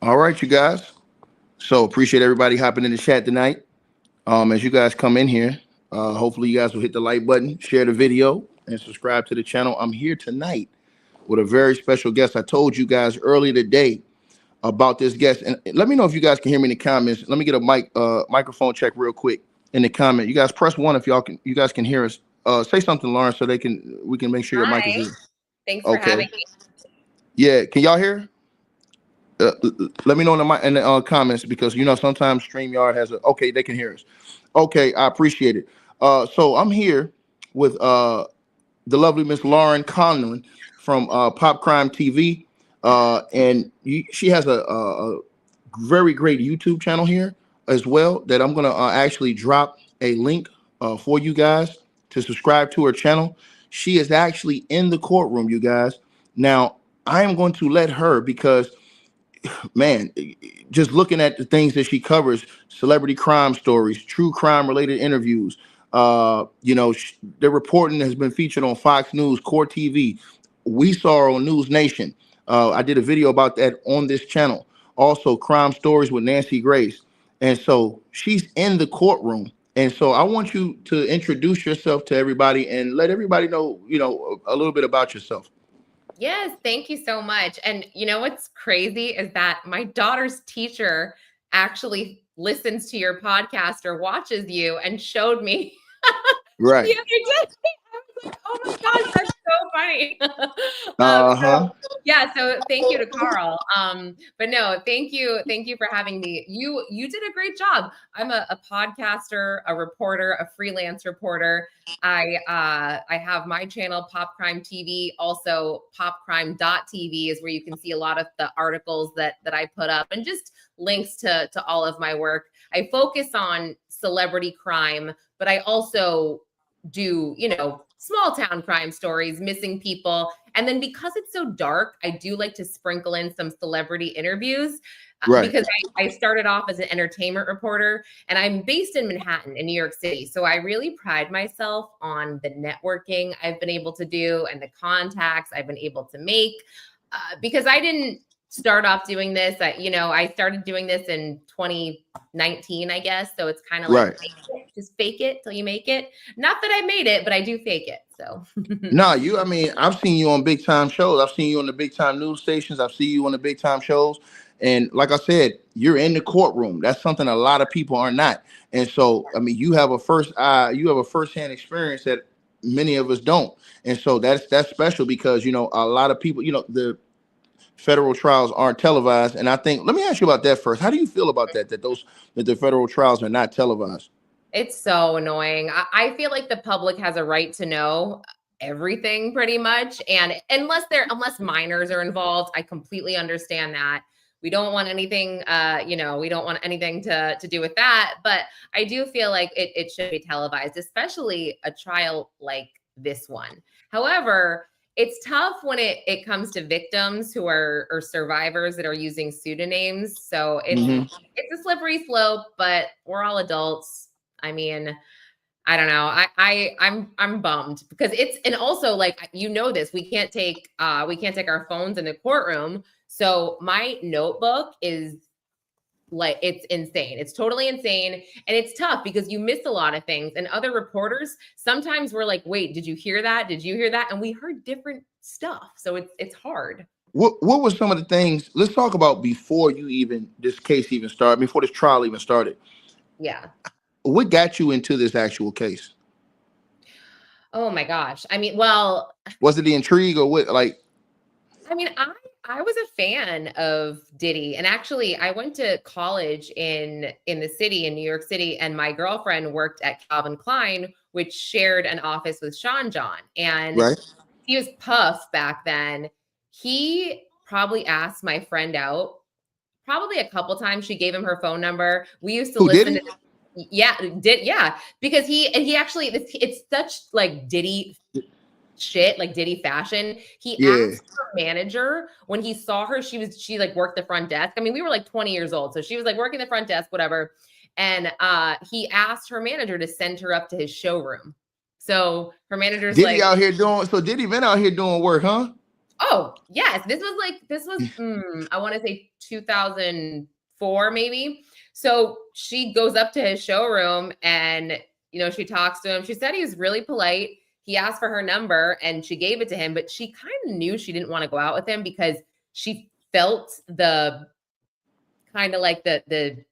All right, you guys. So appreciate everybody hopping in the chat tonight. As you guys come in here, hopefully you guys will hit the like button, share the video, and subscribe to the channel. I'm here tonight with a very special guest. I told you guys earlier today about this guest, and let me know if you guys can hear me in the comments. Let me get a microphone check real quick in the comment. You guys press one if you guys can hear us. Say something, Lauren, so we can make sure your mic is Hi. here. Thanks for having me. Yeah, can y'all hear? Let me know in the comments, because sometimes StreamYard has okay, they can hear us. Okay, I appreciate it. So I'm here with the lovely Miss Lauren Conlin from Pop Crime TV, and she has a very great YouTube channel here as well that I'm gonna actually drop a link for you guys to subscribe to her channel. She is actually in the courtroom, you guys. Now I am going to let her, because man, just looking at the things that she covers, celebrity crime stories, true crime related interviews, the reporting has been featured on Fox News, Core TV. We saw her on News Nation. I did a video about that on this channel. Also, Crime Stories with Nancy Grace. And so she's in the courtroom. And so I want you to introduce yourself to everybody and let everybody know, a little bit about yourself. Yes, thank you so much. And you know what's crazy is that my daughter's teacher actually listens to your podcast or watches you and showed me Right. the other day. I was like, oh my gosh, that's so funny. So thank you to Carl. But no, thank you for having me. You did a great job. I'm a podcaster, a reporter, a freelance reporter. I have my channel, Pop Crime TV. Also, popcrime.tv is where you can see a lot of the articles that I put up and just links to all of my work. I focus on celebrity crime, but I also do, small town crime stories, missing people. And then because it's so dark, I do like to sprinkle in some celebrity interviews because I started off as an entertainment reporter, and I'm based in Manhattan in New York City. So I really pride myself on the networking I've been able to do and the contacts I've been able to make because I didn't start off doing this. I started doing this in 2019, I guess. So it's kind of like just fake it till you make it. Not that I made it, but I do fake it. So I've seen you on big time shows. I've seen you on the big time news stations. I've seen you on the big time shows. And like I said, you're in the courtroom. That's something a lot of people are not. And so, you have a firsthand experience that many of us don't. And so that's special because, a lot of people, the federal trials aren't televised. And I think, let me ask you about that first. How do you feel about that the federal trials are not televised? It's so annoying. I feel like the public has a right to know everything pretty much. And unless minors are involved, I completely understand that. We don't want anything, we don't want anything to do with that. But I do feel like it should be televised, especially a trial like this one. However, it's tough when it comes to victims who are or survivors that are using pseudonyms. So it's a slippery slope, but we're all adults. I mean, I don't know. I'm bummed because and also like, this, we can't take our phones in the courtroom. So my notebook is like, it's insane. It's totally insane. And it's tough because you miss a lot of things. And other reporters, sometimes we're like, wait, did you hear that? Did you hear that? And we heard different stuff. So it's hard. What were some of the things? Let's talk about before this case even started, before this trial even started. Yeah. What got you into this actual case? Oh my gosh. Well, was it the intrigue or what? I was a fan of Diddy, and actually I went to college in the city in New York City, and my girlfriend worked at Calvin Klein, which shared an office with Sean John, and he was Puff back then. He probably asked my friend out probably a couple times. She gave him her phone number. We used to listen to because he actually, it's such like Diddy shit, like Diddy fashion. He asked her manager when he saw her, she like worked the front desk. We were like 20 years old. So she was like working the front desk, whatever. And he asked her manager to send her up to his showroom. So her manager's Diddy been out here doing work, huh? Oh, yes. This was, I want to say 2004, maybe. So she goes up to his showroom and, she talks to him. She said he was really polite. He asked for her number and she gave it to him, but she kind of knew she didn't want to go out with him because she felt the kind of like the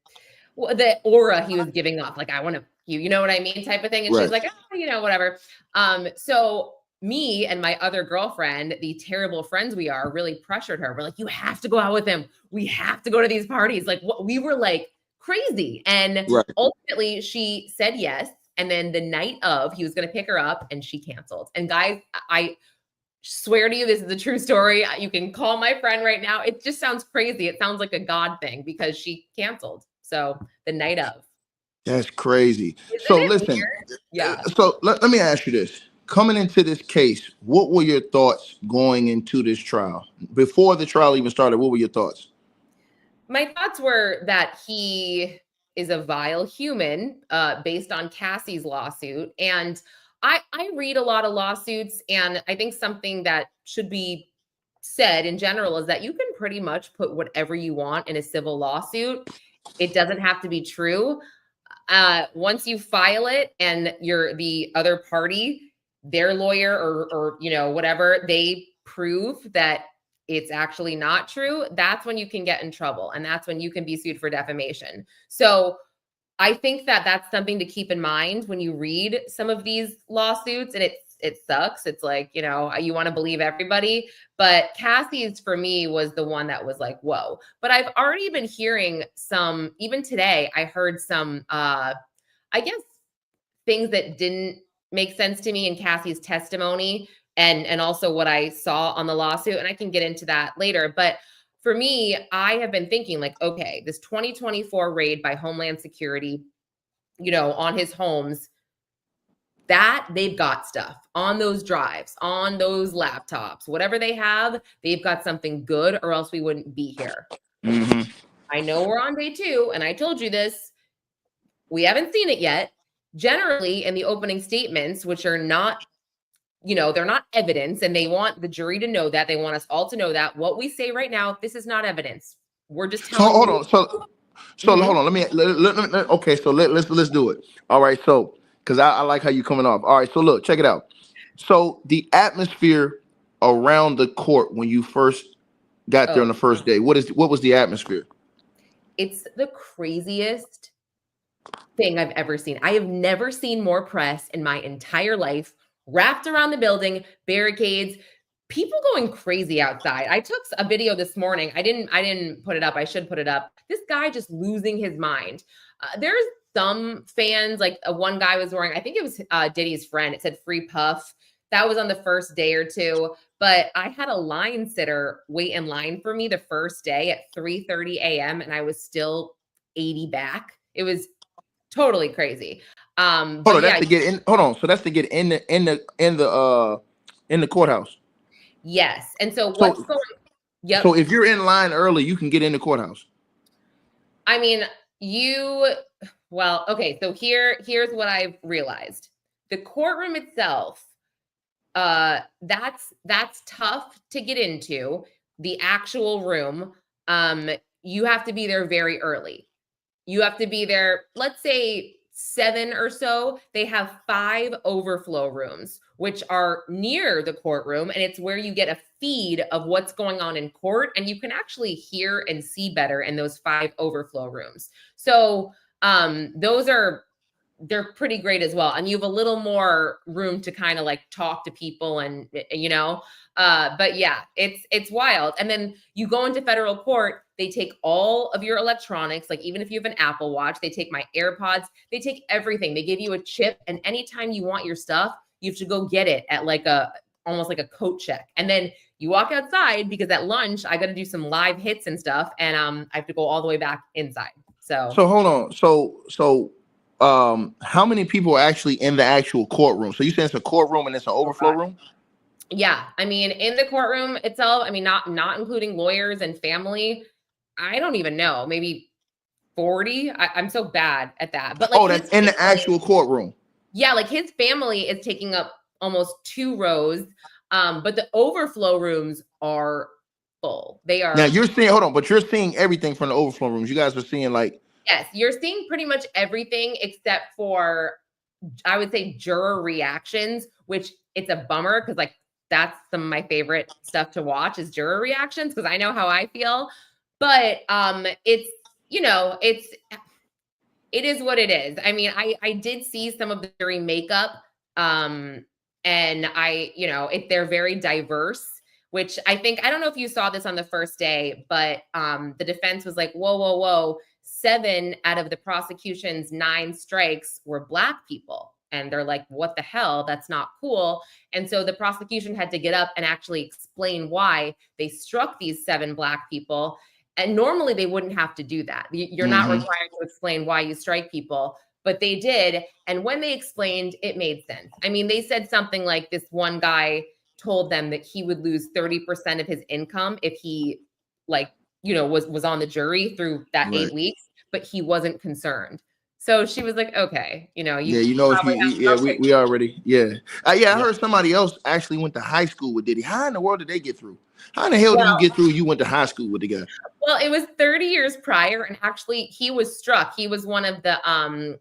aura he was giving off. Like, I want to, you know what I mean? Type of thing. And she's like, whatever. So me and my other girlfriend, the terrible friends we are, really pressured her. We're like, you have to go out with him. We have to go to these parties. Like, we were like crazy. And ultimately she said yes. And then the night of, he was going to pick her up and she canceled. And guys, I swear to you, this is a true story. You can call my friend right now. It just sounds crazy. It sounds like a God thing because she canceled. So the night of. That's crazy. Isn't So it listen, weird? Yeah. So let me ask you this. Coming into this case, what were your thoughts going into this trial? Before the trial even started, what were your thoughts? My thoughts were that he is a vile human based on Cassie's lawsuit. And I read a lot of lawsuits, and I think something that should be said in general is that you can pretty much put whatever you want in a civil lawsuit. It doesn't have to be true. Once you file it and you're the other party, their lawyer or whatever, they prove that it's actually not true, that's when you can get in trouble. And that's when you can be sued for defamation. So I think that that's something to keep in mind when you read some of these lawsuits, and it sucks. It's like, you want to believe everybody, but Cassie's for me was the one that was like, whoa. But I've already been hearing some, even today, I heard some, I guess, things that didn't make sense to me in Cassie's testimony and also what I saw on the lawsuit. And I can get into that later. But for me, I have been thinking like, okay, this 2024 raid by Homeland Security, on his homes, that they've got stuff on those drives, on those laptops, whatever they have, they've got something good, or else we wouldn't be here. Mm-hmm. I know we're on day 2, and I told you this, we haven't seen it yet. Generally, in the opening statements, which are not, they're not evidence, and they want the jury to know that. They want us all to know that what we say right now, this is not evidence. We're just telling hold you. on. So hold on. Okay. So let's do it. All right. So because I like how you coming off. All right. So look, check it out. So the atmosphere around the court when you first got there on the first day, what was the atmosphere? It's the craziest thing I've ever seen. I have never seen more press in my entire life, wrapped around the building, barricades, people going crazy outside. I took a video this morning. I didn't put it up. I should put it up. This guy just losing his mind. There's some fans, like one guy was wearing, I think it was Diddy's friend. It said "Free Puff." That was on the first day or two. But I had a line sitter wait in line for me the first day at 3:30 a.m. and I was still 80 back. It was totally crazy. Hold on, that's to get in. Hold on, so that's to get in the courthouse. Yes, and so what's going? Yep. So if you're in line early, you can get in the courthouse. I mean, well, okay. So here's what I've realized: the courtroom itself, that's tough to get into. The actual room, you have to be there very early. You have to be there, let's say 7 or so. They have 5 overflow rooms, which are near the courtroom. And it's where you get a feed of what's going on in court. And you can actually hear and see better in those 5 overflow rooms. So they're pretty great as well. And you have a little more room to kind of like talk to people and, but yeah, it's wild. And then you go into federal court, they take all of your electronics, like even if you have an Apple Watch, they take my AirPods, they take everything. They give you a chip, and anytime you want your stuff, you have to go get it at like almost like a coat check. And then you walk outside because at lunch, I got to do some live hits and stuff. And I have to go all the way back inside. So hold on. So how many people are actually in the actual courtroom? So you say it's a courtroom and it's an overflow room? Yeah. I mean, in the courtroom itself, I mean, not including lawyers and family, I don't even know, maybe 40. I'm so bad at that. But like, that's in the actual courtroom. Yeah. Like his family is taking up almost 2 rows. But the overflow rooms are full. They Now are. you're seeing, hold on, but you're seeing everything from the overflow rooms. You guys are seeing like, Yes, you're seeing pretty much everything except for, I would say, juror reactions, which it's a bummer because like that's some of my favorite stuff to watch is juror reactions because I know how I feel. But it's, it is what it is. I mean, I did see some of the jury makeup, and they're very diverse, which I think, I don't know if you saw this on the first day, but the defense was like, whoa, whoa, whoa, 7 out of the prosecution's 9 strikes were Black people. And they're like, what the hell? That's not cool. And so the prosecution had to get up and actually explain why they struck these 7 Black people. And normally they wouldn't have to do that. You're not required to explain why you strike people, but they did. And when they explained, it made sense. I mean, they said something like this one guy told them that he would lose 30% of his income if he was on the jury through that right. 8 weeks, but he wasn't concerned. So she was like, okay, you if we already, I heard somebody else actually went to high school with Diddy. How in the world did they get through? How in the hell did you get through? You went to high school with the guy. Well, it was 30 years prior, and actually he was struck. He was one of the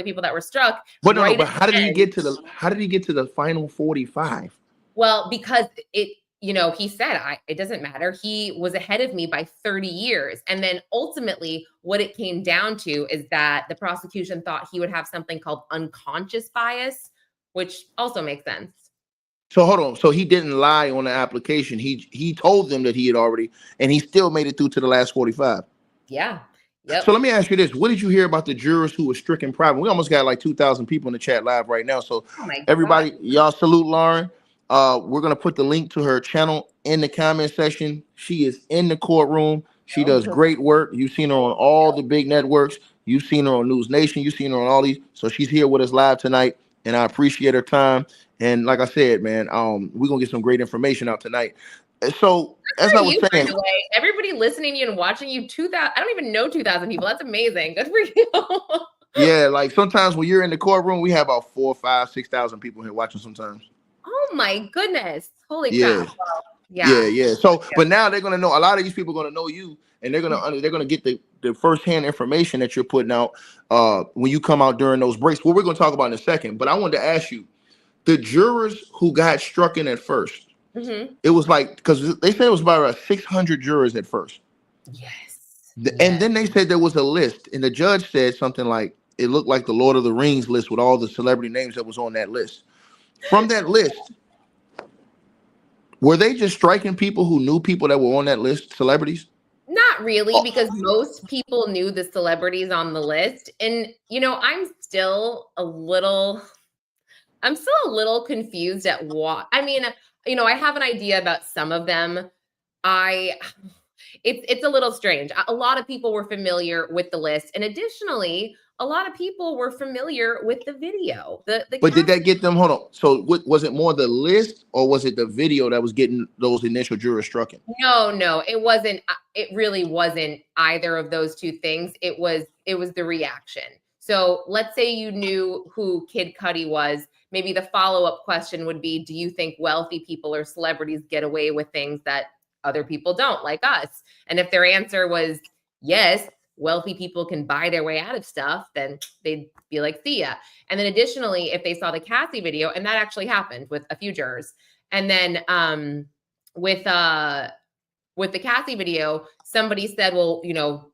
people that were struck. But but how did he get to the final 45? Well, because he said, it doesn't matter. He was ahead of me by 30 years. And then ultimately what it came down to is that the prosecution thought he would have something called unconscious bias, which also makes sense. So hold on. So he didn't lie on the application. He told them that he had already, and he still made it through to the last 45. Yeah. Yep. So let me ask you this. What did you hear about the jurors who were stricken private? We almost got like 2,000 people in the chat live right now. So everybody, y'all salute Lauren. We're going to put the link to her channel in the comment section. She is in the courtroom. She does great work. You've seen her on all the big networks. You've seen her on News Nation. You've seen her on all these. So she's here with us live tonight, and I appreciate her time. And like I said, man, we're going to get some great information out tonight. So as I was saying, by the way, everybody listening to you and watching you, 2,000, I don't even know 2,000 people. That's amazing. Good for you. Yeah, like sometimes when you're in the courtroom, we have about 4,000, 5,000, 6,000 people here watching sometimes. Oh my goodness. Holy crap. Well, yeah. So, but now they're going to know, a lot of these people are going to know you, and they're going to get the firsthand information that you're putting out when you come out during those breaks. What we're going to talk about in a second. But I wanted to ask you, the jurors who got struck in at first, it was like, because they said it was about 600 jurors at first. Yes. And then they said there was a list, and the judge said something like, it looked like the Lord of the Rings list with all the celebrity names that was on that list. From that list, were they just striking people who knew people that were on that list, celebrities? Not really, because most people knew the celebrities on the list. And, I'm still a little confused at what, I mean, I have an idea about some of them. It's a little strange. A lot of people were familiar with the list. And additionally, a lot of people were familiar with the video. But did that get them? Hold on. So was it more the list, or was it the video that was getting those initial jurors struck in? No, it wasn't. It really wasn't either of those two things. It was the reaction. So let's say you knew who Kid Cudi was. Maybe the follow-up question would be, do you think wealthy people or celebrities get away with things that other people don't, like us? And if their answer was yes, wealthy people can buy their way out of stuff, then they'd be like, see ya. And then additionally, if they saw the Cassie video, and that actually happened with a few jurors. And then with the Cassie video, somebody said, well,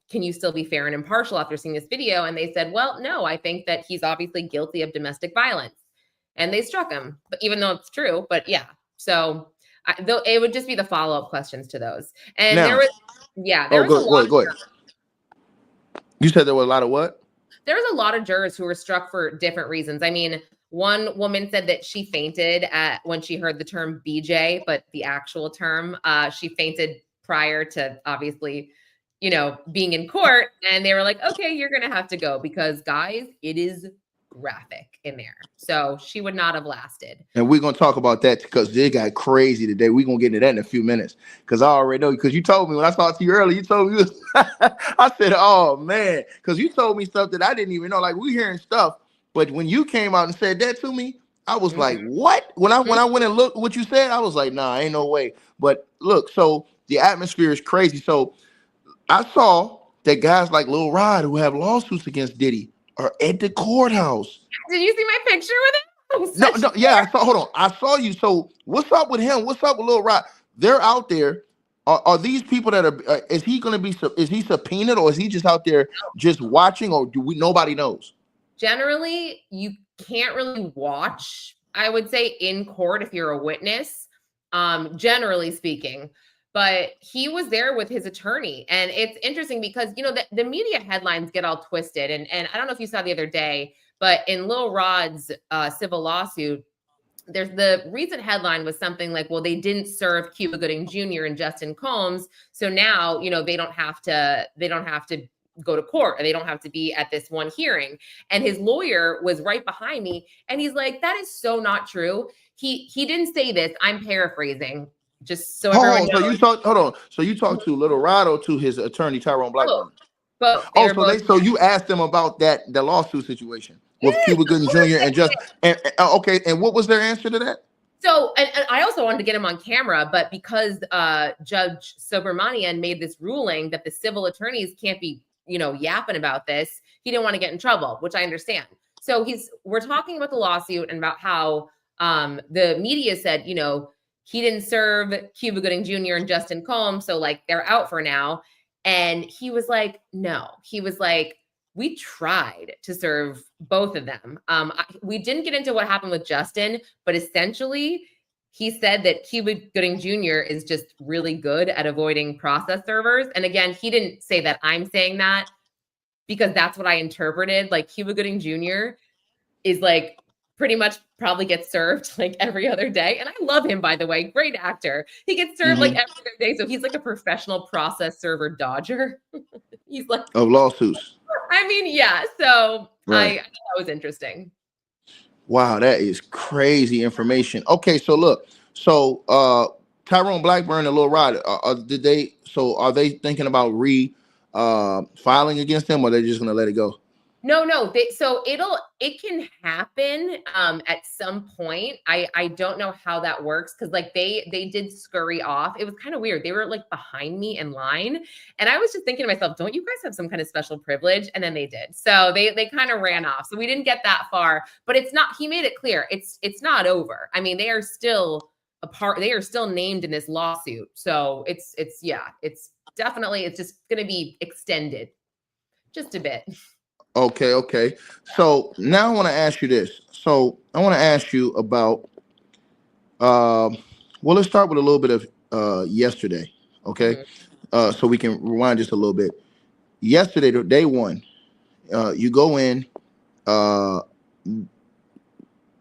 can you still be fair and impartial after seeing this video? And they said, well, no, I think that he's obviously guilty of domestic violence. And they struck him, but even though it's true, but yeah. So it would just be the follow-up questions to those. And now, there was a lot. Go ahead. You said there were a lot of what? There was a lot of jurors who were struck for different reasons. I mean, one woman said that she fainted when she heard the term BJ, but the actual term, she fainted prior to obviously, being in court. And they were like, okay, you're going to have to go because, guys, it is graphic in there. So she would not have lasted. And we're going to talk about that because they got crazy today. We're going to get into that in a few minutes because I already know, because you told me when I talked to you earlier, you told me, I said, oh man, because you told me stuff that I didn't even know. Like, we hearing stuff, but when you came out and said that to me, I was like, what? When I went and looked what you said, I was like, nah, ain't no way. But look, so the atmosphere is crazy. So I saw that guys like Lil Rod who have lawsuits against Diddy are at the courthouse. Did you see my picture with him? No, no, yeah, I saw. Hold on, I saw you. So what's up with him? What's up with Lil Rod? They're out there. Are these people that are? Is he going to be? Is he subpoenaed, or is he just out there just watching, or do we? Nobody knows. Generally, you can't really watch, I would say, in court if you're a witness, generally speaking. But he was there with his attorney. And it's interesting because, the media headlines get all twisted. And I don't know if you saw the other day, but in Lil Rod's civil lawsuit, there's the recent headline was something like, well, they didn't serve Cuba Gooding Jr. and Justin Combs. So now, they don't have to go to court, or they don't have to be at this one hearing. And his lawyer was right behind me, and he's like, that is so not true. He didn't say this. I'm paraphrasing, just so everyone knows. So you talked to Little Rod or to his attorney Tyrone Blackburn? Both. So you asked them about the lawsuit situation with Cuba Gooding Jr. and okay, and what was their answer to that? So, and I also wanted to get him on camera, but because Judge Subramanian made this ruling that the civil attorneys can't be yapping about this, he didn't want to get in trouble, which I understand. So we're talking about the lawsuit and about how the media said, he didn't serve Cuba Gooding Jr. and Justin Combs, so like they're out for now. And he was like, no. He was like, we tried to serve both of them. We didn't get into what happened with Justin, but essentially he said that Cuba Gooding Jr. is just really good at avoiding process servers. And again, he didn't say that. I'm saying that because that's what I interpreted. Like Cuba Gooding Jr. is like pretty much probably gets served like every other day. And I love him, by the way. Great actor. He gets served like every other day. So he's like a professional process server dodger. He's like of lawsuits. I mean, yeah. So right. I thought that was interesting. Wow, that is crazy information. Okay, so look, Tyrone Blackburn and Lil Rod, are they thinking about filing against them, or they're just gonna let it go? No. It can happen at some point. I don't know how that works because like they did scurry off. It was kind of weird. They were like behind me in line, and I was just thinking to myself, don't you guys have some kind of special privilege? And then they did. So they kind of ran off. So we didn't get that far, but it's not. He made it clear it's not over. I mean, they are still a part. They are still named in this lawsuit. So it's definitely it's just going to be extended just a bit. Okay. So now I want to ask you this. So I want to ask you about, well, let's start with a little bit of yesterday. Okay. So we can rewind just a little bit. Yesterday, day one, you go in,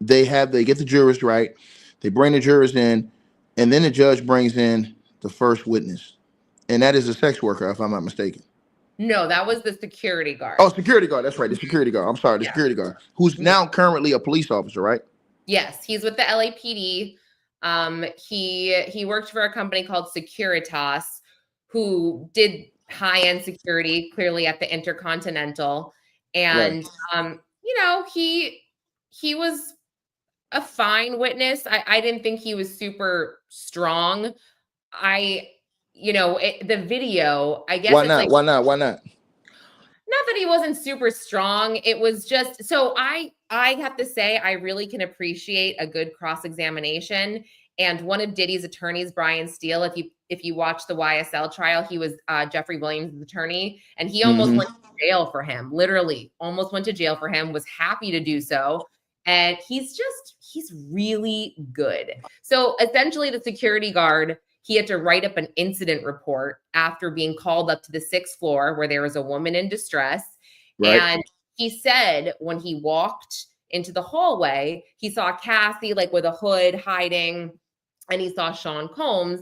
they get the jurors right. They bring the jurors in, and then the judge brings in the first witness. And that is a sex worker, if I'm not mistaken. No, that was the security guard. Oh, security guard. That's right. The security guard. I'm sorry. The security guard, who's now currently a police officer, right? Yes, he's with the LAPD. He worked for a company called Securitas, who did high-end security, clearly at the Intercontinental. And he was a fine witness. I didn't think he was super strong. The video, I guess. Why not? Not that he wasn't super strong. It was just, so I have to say, I really can appreciate a good cross-examination. And one of Diddy's attorneys, Brian Steele, if you watch the YSL trial, he was Jeffrey Williams' attorney, and he almost went to jail for him, literally almost went to jail for him, was happy to do so. And he's really good. So essentially the security guard, he had to write up an incident report after being called up to the 6th floor where there was a woman in distress. Right. And he said when he walked into the hallway, he saw Cassie like with a hood hiding, and he saw Sean Combs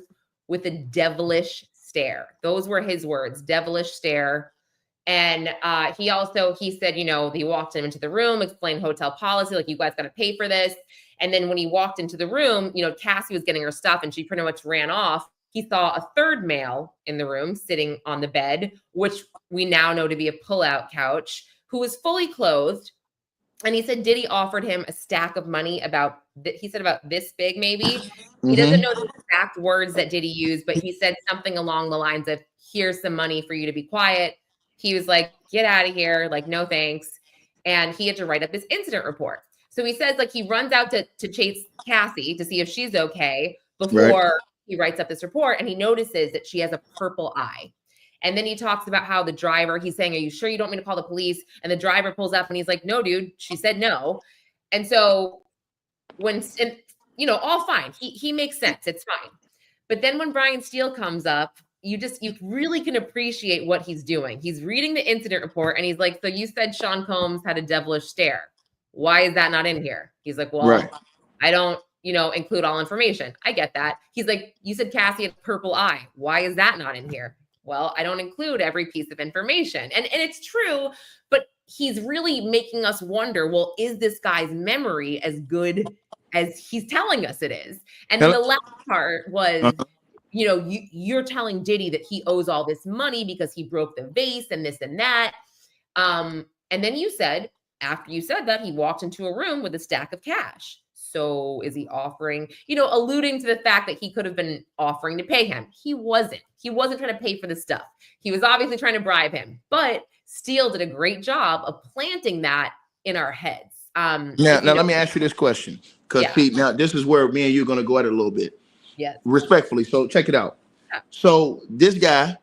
with a devilish stare. Those were his words, devilish stare. And he said, he walked him into the room, explained hotel policy, like, you guys got to pay for this. And then when he walked into the room, Cassie was getting her stuff and she pretty much ran off. He saw a third male in the room sitting on the bed, which we now know to be a pull-out couch, who was fully clothed. And he said Diddy offered him a stack of money he said about this big, maybe. He doesn't Mm-hmm. know the exact words that Diddy used, but he said something along the lines of, here's some money for you to be quiet. He was like, get out of here. Like, no, thanks. And he had to write up this incident report. So he says, like, he runs out to chase Cassie to see if she's okay Right. before he writes up this report. And he notices that she has a purple eye. And then he talks about how the driver, he's saying, are you sure you don't want me to call the police? And the driver pulls up and he's like, no, dude, she said no. And so all fine. He makes sense. It's fine. But then when Brian Steele comes up, you really can appreciate what he's doing. He's reading the incident report and he's like, so you said Sean Combs had a devilish stare. Why is that not in here? He's like, well, Right. I don't, include all information. I get that. He's like, you said Cassie had a purple eye. Why is that not in here? Well, I don't include every piece of information. And it's true, but he's really making us wonder, well, is this guy's memory as good as he's telling us it is? And then the last part was, you're telling Diddy that he owes all this money because he broke the vase and this and that. And then you said, after you said that, he walked into a room with a stack of cash. So is he offering, alluding to the fact that he could have been offering to pay him? He wasn't. He wasn't trying to pay for the stuff. He was obviously trying to bribe him. But Steele did a great job of planting that in our heads. Now let me ask you this question. Because see, now this is where me and you are going to go at it a little bit. Yes. Respectfully. So check it out. Yeah. So this guy,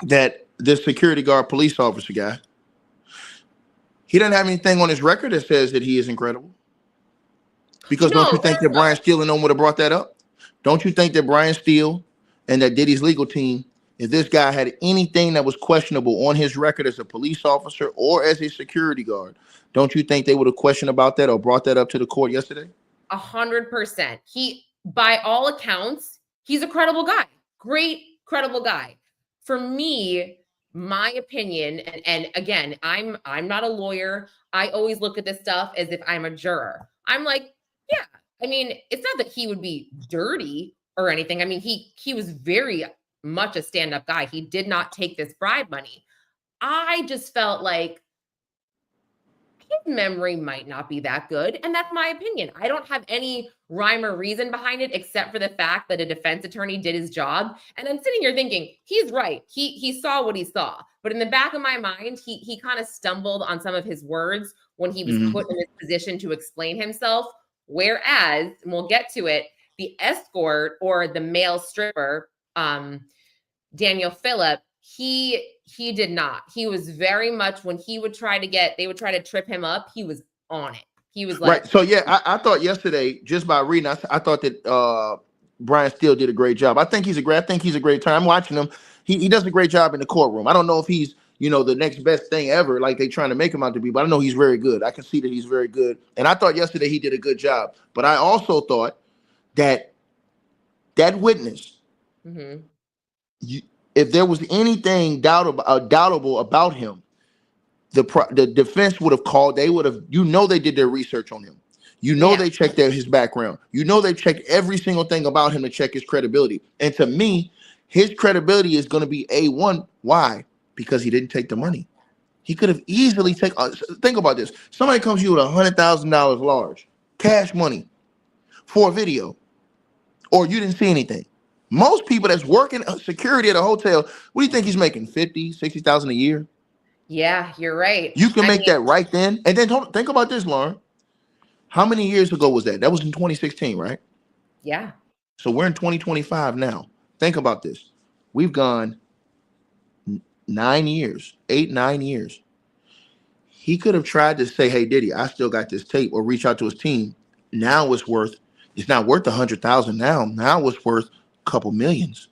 this security guard police officer guy, he doesn't have anything on his record that says that he is incredible. Because don't you think that Brian Steele and them would have brought that up? Don't you think that Brian Steele and that Diddy's legal team, if this guy had anything that was questionable on his record as a police officer or as a security guard, don't you think they would have questioned about that or brought that up to the court yesterday? 100%. He, by all accounts, he's a credible guy. Great, credible guy. For me, my opinion, and again, I'm not a lawyer. I always look at this stuff as if I'm a juror. I'm like, yeah, I mean, it's not that he would be dirty or anything. I mean, he was very much a stand-up guy. He did not take this bribe money. I just felt like his memory might not be that good. And that's my opinion. I don't have any rhyme or reason behind it, except for the fact that a defense attorney did his job. And I'm sitting here thinking, he's right. He saw what he saw. But in the back of my mind, he kind of stumbled on some of his words when he was put in this position to explain himself. Whereas, and we'll get to it, the escort or the male stripper, Daniel Phillip, he did not. He was very much, when they would try to trip him up, he was on it. He was like, right. So yeah, I thought yesterday, just by reading, I thought that Brian Steele did a great job. I think he's a great time. I'm watching him. He does a great job in the courtroom. I don't know if he's, the next best thing ever, like they trying to make him out to be, but I know he's very good. I can see that he's very good. And I thought yesterday he did a good job. But I also thought that witness, if there was anything doubtable about him, the defense would have called. They would have, they did their research on him. They checked out his background. They checked every single thing about him to check his credibility. And to me, his credibility is going to be A1. Why? Because he didn't take the money. He could have easily taken. Think about this. Somebody comes to you with $100,000 large cash money for a video, or you didn't see anything. Most people that's working security at a hotel, what do you think he's making? 50, 60,000 a year? Yeah, you're right. You can make that right then. And then think about this, Lauren. How many years ago was that? That was in 2016, right? Yeah. So we're in 2025 now. Think about this. We've gone 9 years, 8-9 years. He could have tried to say, hey, Diddy, I still got this tape, or reach out to his team. Now it's not worth 100,000 now. Now it's worth a couple millions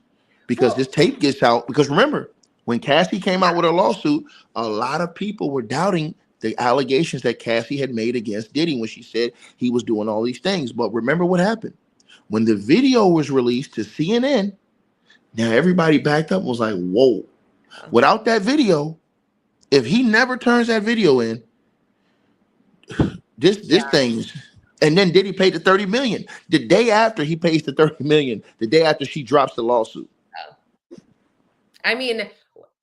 because this tape gets out. Because remember, when Cassie came out with her lawsuit, a lot of people were doubting the allegations that Cassie had made against Diddy when she said he was doing all these things. But remember what happened? When the video was released to CNN, now everybody backed up and was like, whoa. Without that video, if he never turns that video in, this thing is. And then Diddy paid the $30 million. The day after he pays the $30 million, the day after she drops the lawsuit. I mean,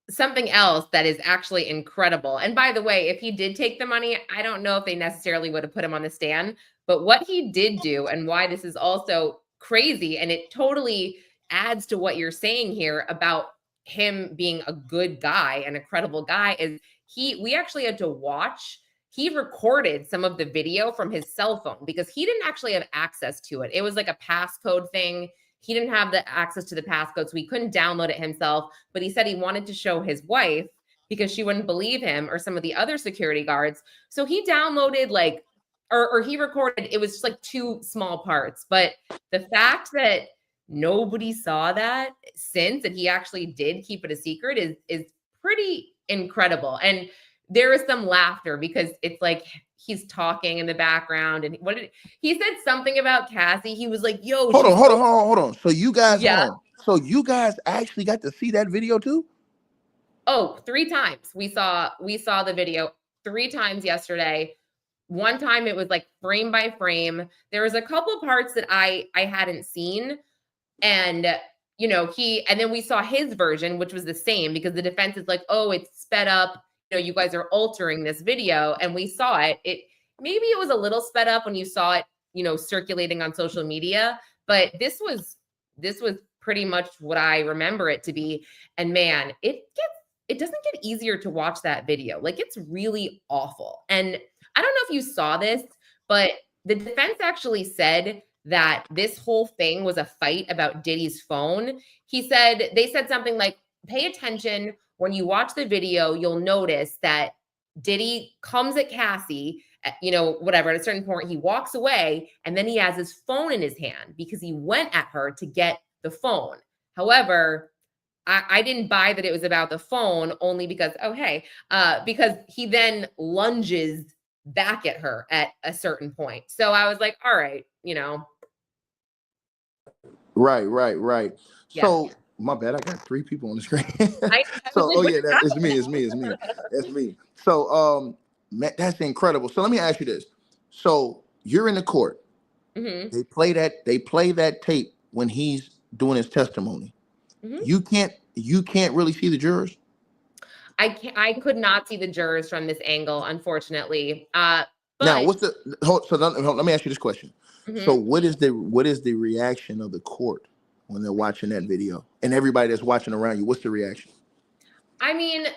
something else that is actually incredible. And by the way, if he did take the money, I don't know if they necessarily would have put him on the stand, but what he did do and why this is also crazy, and it totally adds to what you're saying here about him being a good guy and a credible guy, is we actually had to watch. He recorded some of the video from his cell phone because he didn't actually have access to it. It was like a passcode thing. He didn't have the access to the passcode, so he couldn't download it himself. But he said he wanted to show his wife because she wouldn't believe him or some of the other security guards. So he downloaded or he recorded, it was just like 2 small parts. But the fact that nobody saw that since, and he actually did keep it a secret, is pretty incredible. And there is some laughter because it's like he's talking in the background, and he said something about Cassie. He was like, "Yo, hold on. So you guys, yeah." hold on. So you guys actually got to see that video too? Oh, 3 times we saw the video 3 times yesterday. One time it was like frame by frame. There was a couple parts that I hadn't seen, and and then we saw his version, which was the same because the defense is like, "Oh, it's sped up. You guys are altering this video," and we saw it. Maybe it was a little sped up when you saw it, circulating on social media, but this was pretty much what I remember it to be. And man, it doesn't get easier to watch that video. Like, it's really awful. And I don't know if you saw this, but the defense actually said that this whole thing was a fight about Diddy's phone. They said something like, pay attention. When you watch the video, you'll notice that Diddy comes at Cassie, whatever, at a certain point, he walks away, and then he has his phone in his hand because he went at her to get the phone. However, I didn't buy that it was about the phone, only because, because he then lunges back at her at a certain point. So I was like, all right, Right. Yeah. So my bad, I got 3 people on the screen. I So, was like, it's me. It's me. So, that's incredible. So let me ask you this. So you're in the court. Mhm. They play that tape when he's doing his testimony. Mhm. You can't really see the jurors. I could not see the jurors from this angle, unfortunately. Now, But let me ask you this question. Mhm. So what is the reaction of the court when they're watching that video, and everybody that's watching around you? What's the reaction? I mean,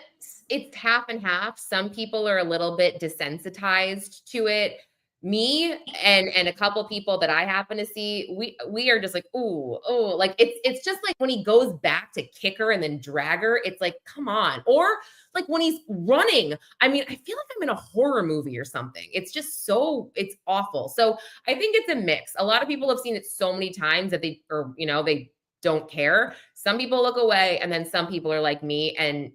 it's half and half. Some people are a little bit desensitized to it. Me and a couple people that I happen to see, we are just like, ooh, oh, like it's just like when he goes back to kick her and then drag her, it's like, come on. Or like when he's running, I mean, I feel like I'm in a horror movie or something. It's just it's awful. So I think it's a mix. A lot of people have seen it so many times that they don't care. Some people look away, and then some people are like me, and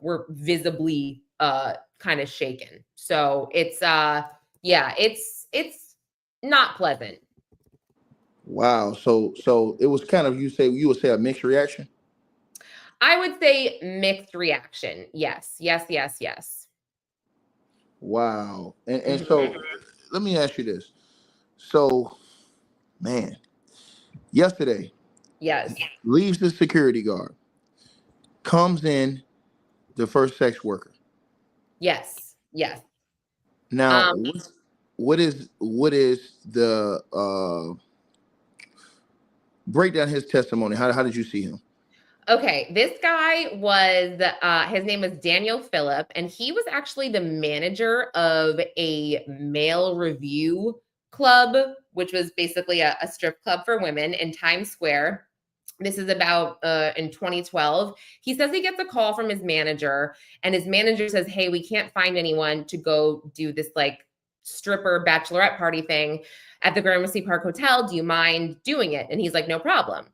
we're visibly kind of shaken. So it's it's not pleasant. Wow. So it was kind of, you would say a mixed reaction. I would say mixed reaction. Yes. Wow. And so let me ask you this. So, man, yesterday, Yes. leaves the security guard, comes in the first sex worker. Yes. Now, what is the break down his testimony? How did you see him? Okay, this guy was, his name was Daniel Phillip, and he was actually the manager of a male review club, which was basically a strip club for women in Times Square. This is about in 2012. He says he gets a call from his manager, and his manager says, hey, we can't find anyone to go do this like stripper bachelorette party thing at the Gramercy Park Hotel. Do you mind doing it? And he's like, no problem.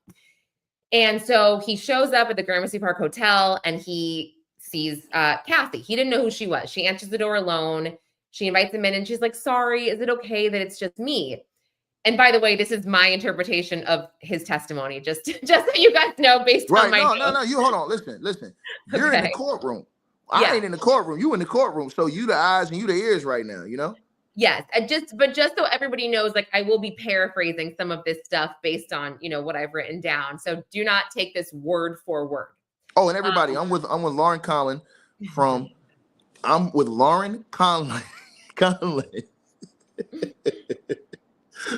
And so he shows up at the Gramercy Park Hotel, and he sees Cassie. He didn't know who she was. She answers the door alone. She invites him in, and she's like, sorry, is it okay that it's just me? And by the way, this is my interpretation of his testimony, just so you guys know, based on my notes. No, you hold on. Listen. You're in the courtroom. I ain't in the courtroom. You in the courtroom. So you the eyes and you the ears right now, Yes, but just so everybody knows, like, I will be paraphrasing some of this stuff based on, what I've written down. So do not take this word for word. Oh, and everybody, I'm with Lauren Conlin from I'm with Lauren Conlin. Conlin.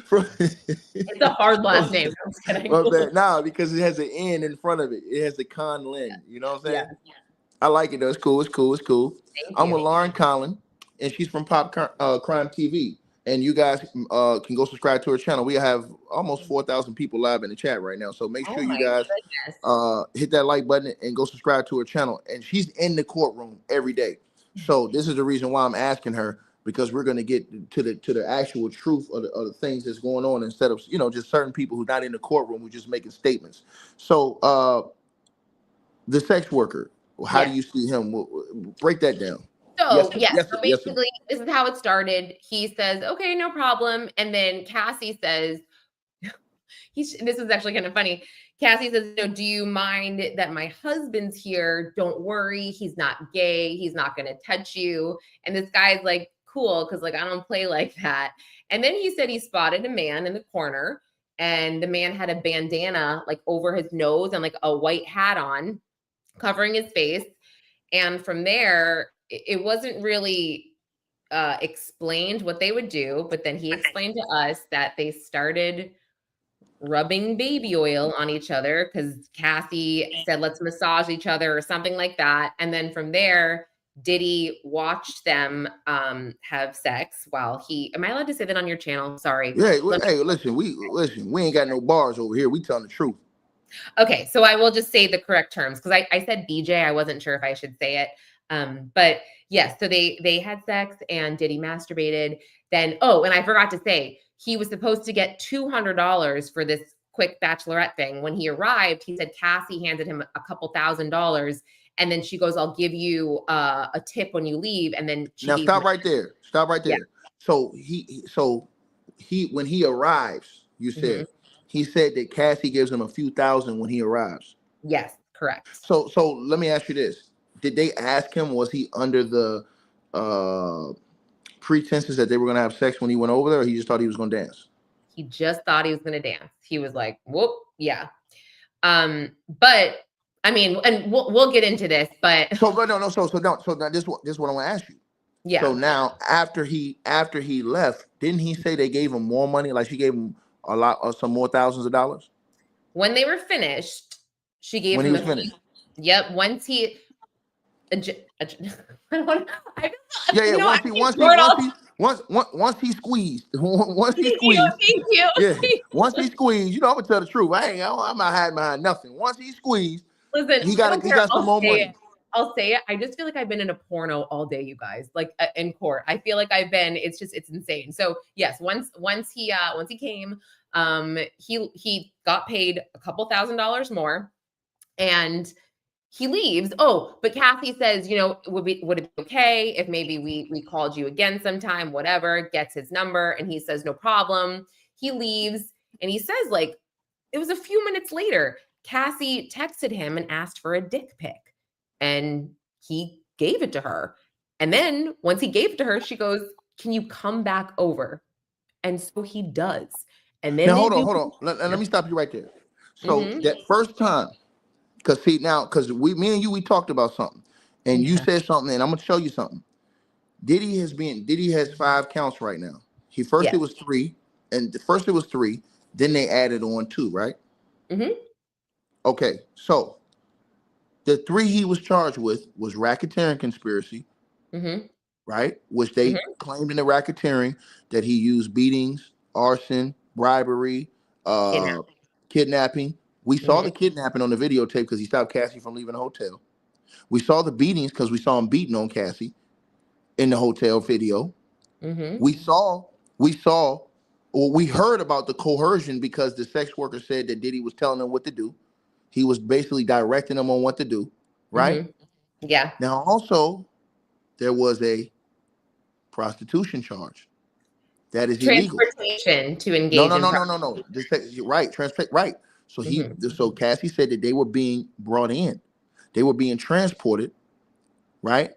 It's a hard last name. I'm just kidding. No, because it has an N in front of it. It has the Conlin. You know what I'm saying? Yeah. I like it though. It's cool. It's cool. It's cool. Thank I'm you. with Lauren Conlin, and she's from Crime TV. And you guys can go subscribe to her channel. We have almost 4,000 people live in the chat right now. So make sure you my guys goodness. hit that like button and go subscribe to her channel. And she's in the courtroom every day. So this is the reason why I'm asking her, because we're going to get to the actual truth of the things that's going on, instead of just certain people who's not in the courtroom who just making statements. So the sex worker, how do you see him? Break that down. So so basically, this is how it started. He says, "Okay, no problem," and then Cassie says, "This is actually kind of funny." Cassie says, "No, do you mind that my husband's here? Don't worry, he's not gay. He's not going to touch you." And this guy's like, "Cool," because like I don't play like that. And then he said he spotted a man in the corner, and the man had a bandana like over his nose and like a white hat on, covering his face. And from there, it wasn't really explained what they would do, but then he explained to us that they started rubbing baby oil on each other because Cassie said, let's massage each other or something like that. And then from there, Diddy watched them have sex while am I allowed to say that on your channel? Sorry. Yeah, listen, we ain't got no bars over here. We telling the truth. Okay, so I will just say the correct terms, because I said BJ. I wasn't sure if I should say it. But yes, so they had sex and Diddy masturbated. Then, and I forgot to say, he was supposed to get $200 for this quick bachelorette thing. When he arrived, he said Cassie handed him a couple $1,000s. And then she goes, I'll give you a tip when you leave. And then now stop right there. Stop right there. Yeah. So he when he arrives, you said he said that Cassie gives him a few thousand when he arrives. Yes, correct. So let me ask you this. Did they ask him, was he under the pretenses that they were going to have sex when he went over there, or he just thought he was going to dance? He just thought he was going to dance. He was like, whoop, yeah. But I mean, and we'll get into this, but so now this is what I want to ask you. Yeah. So now after he left, didn't he say they gave him more money? Like she gave him a lot or some more thousands of dollars? When they were finished, she gave him finished. Yep. Once he once he squeezed. Once he squeezed. Thank you. Yeah. Once he squeezed, I'm gonna tell the truth. I'm not hiding behind nothing. Once he squeezed, listen, he got some more money. I'll say it. I just feel like I've been in a porno all day, you guys. Like in court, I feel like I've been. It's insane. So yes, once he came, he got paid a couple $1,000s more, and he leaves. Oh, but Cassie says, would it be okay if maybe we called you again sometime, whatever, gets his number. And he says, no problem. He leaves. And he says, like, it was a few minutes later, Cassie texted him and asked for a dick pic. And he gave it to her. And then once he gave it to her, she goes, can you come back over? And so he does. And then now, hold on. Let me stop you right there. So that first time, because me and you, we talked about something, and you said something, and I'm gonna show you something. Diddy has 5 counts right now. It was 3, and first it was 3, then they added on 2, right? Okay, so the 3 he was charged with was racketeering conspiracy, right? Which they claimed in the racketeering that he used beatings, arson, bribery, kidnapping. We saw the kidnapping on the videotape because he stopped Cassie from leaving the hotel. We saw the beatings because we saw him beating on Cassie in the hotel video. We heard about the coercion because the sex worker said that Diddy was telling him what to do. He was basically directing them on what to do, right? Yeah. Now, also, there was a prostitution charge. That is illegal. Transportation to engage. No. Right. So so Cassie said that they were being brought in. They were being transported, right?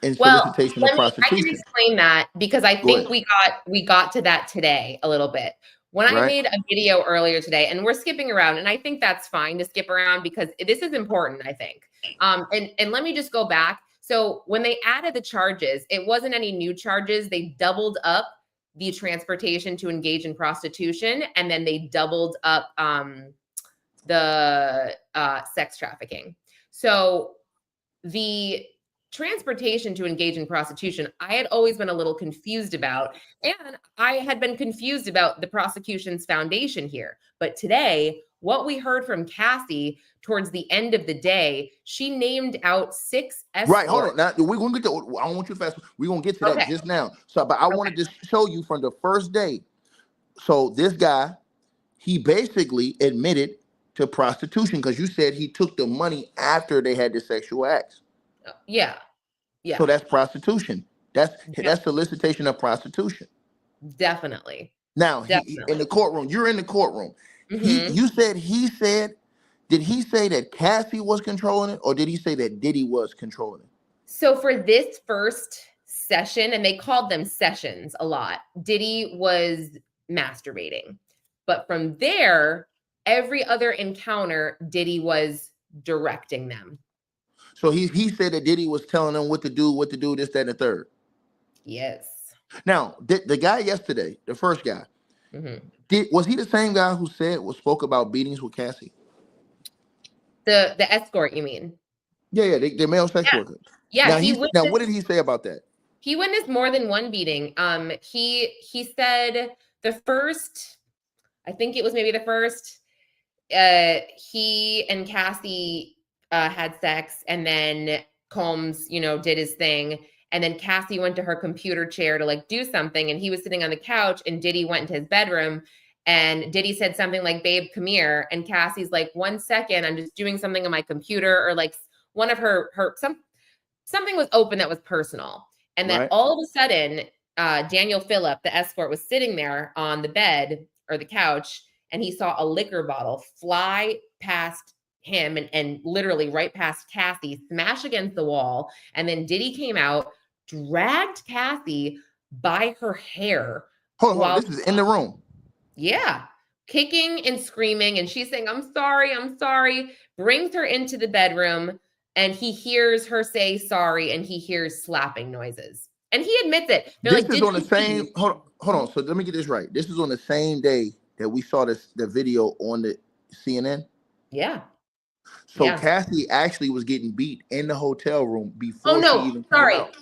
In solicitation of prostitution. I can explain that because I think we got to that today a little bit. When I made a video earlier today, and we're skipping around, and I think that's fine to skip around because this is important, I think. And let me just go back. So when they added the charges, it wasn't any new charges. They doubled up the transportation to engage in prostitution, and then they doubled up the sex trafficking. So the transportation to engage in prostitution, I had always been a little confused about, and I had been confused about the prosecution's foundation here. But today, what we heard from Cassie towards the end of the day, she named out 6 escorts. Right, hold on. Now we're gonna get to. I don't want you to fast. We're gonna get to that just now. So, but I wanted to show you from the first day. So this guy, he basically admitted to prostitution because you said he took the money after they had the sexual acts. Yeah. So that's prostitution. That's solicitation of prostitution. Definitely. Now in the courtroom, you're in the courtroom. You said he said. Did he say that Cassie was controlling it, or did he say that Diddy was controlling it? So for this first session, and they called them sessions a lot, Diddy was masturbating. But from there, every other encounter, Diddy was directing them. So he said that Diddy was telling them what to do, this, that, and the third. Yes. Now, the guy yesterday, the first guy, was he the same guy who spoke about beatings with Cassie? The escort, you mean? Yeah, the male sex worker. Yeah. Now, what did he say about that? He witnessed more than one beating. He said the first, I think it was maybe the first, he and Cassie had sex, and then Combs, did his thing. And then Cassie went to her computer chair to like do something, and he was sitting on the couch, and Diddy went into his bedroom, and Diddy said something like, "Babe, come here." And Cassie's like, "1 second, I'm just doing something on my computer," or like one of something was open that was personal. And then all of a sudden, Daniel Phillip, the escort, was sitting there on the bed or the couch, and he saw a liquor bottle fly past him and literally right past Cassie, smash against the wall. And then Diddy came out, dragged Cassie by her hair. Hold on, this is in the room. Yeah. Kicking and screaming. And she's saying, I'm sorry. Brings her into the bedroom, and he hears her say sorry, and he hears slapping noises. And he admits it. They're this is on the same, hold on. So let me get this right. This is on the same day that we saw the video on the CNN? Yeah. So Cassie actually was getting beat in the hotel room before she even came out.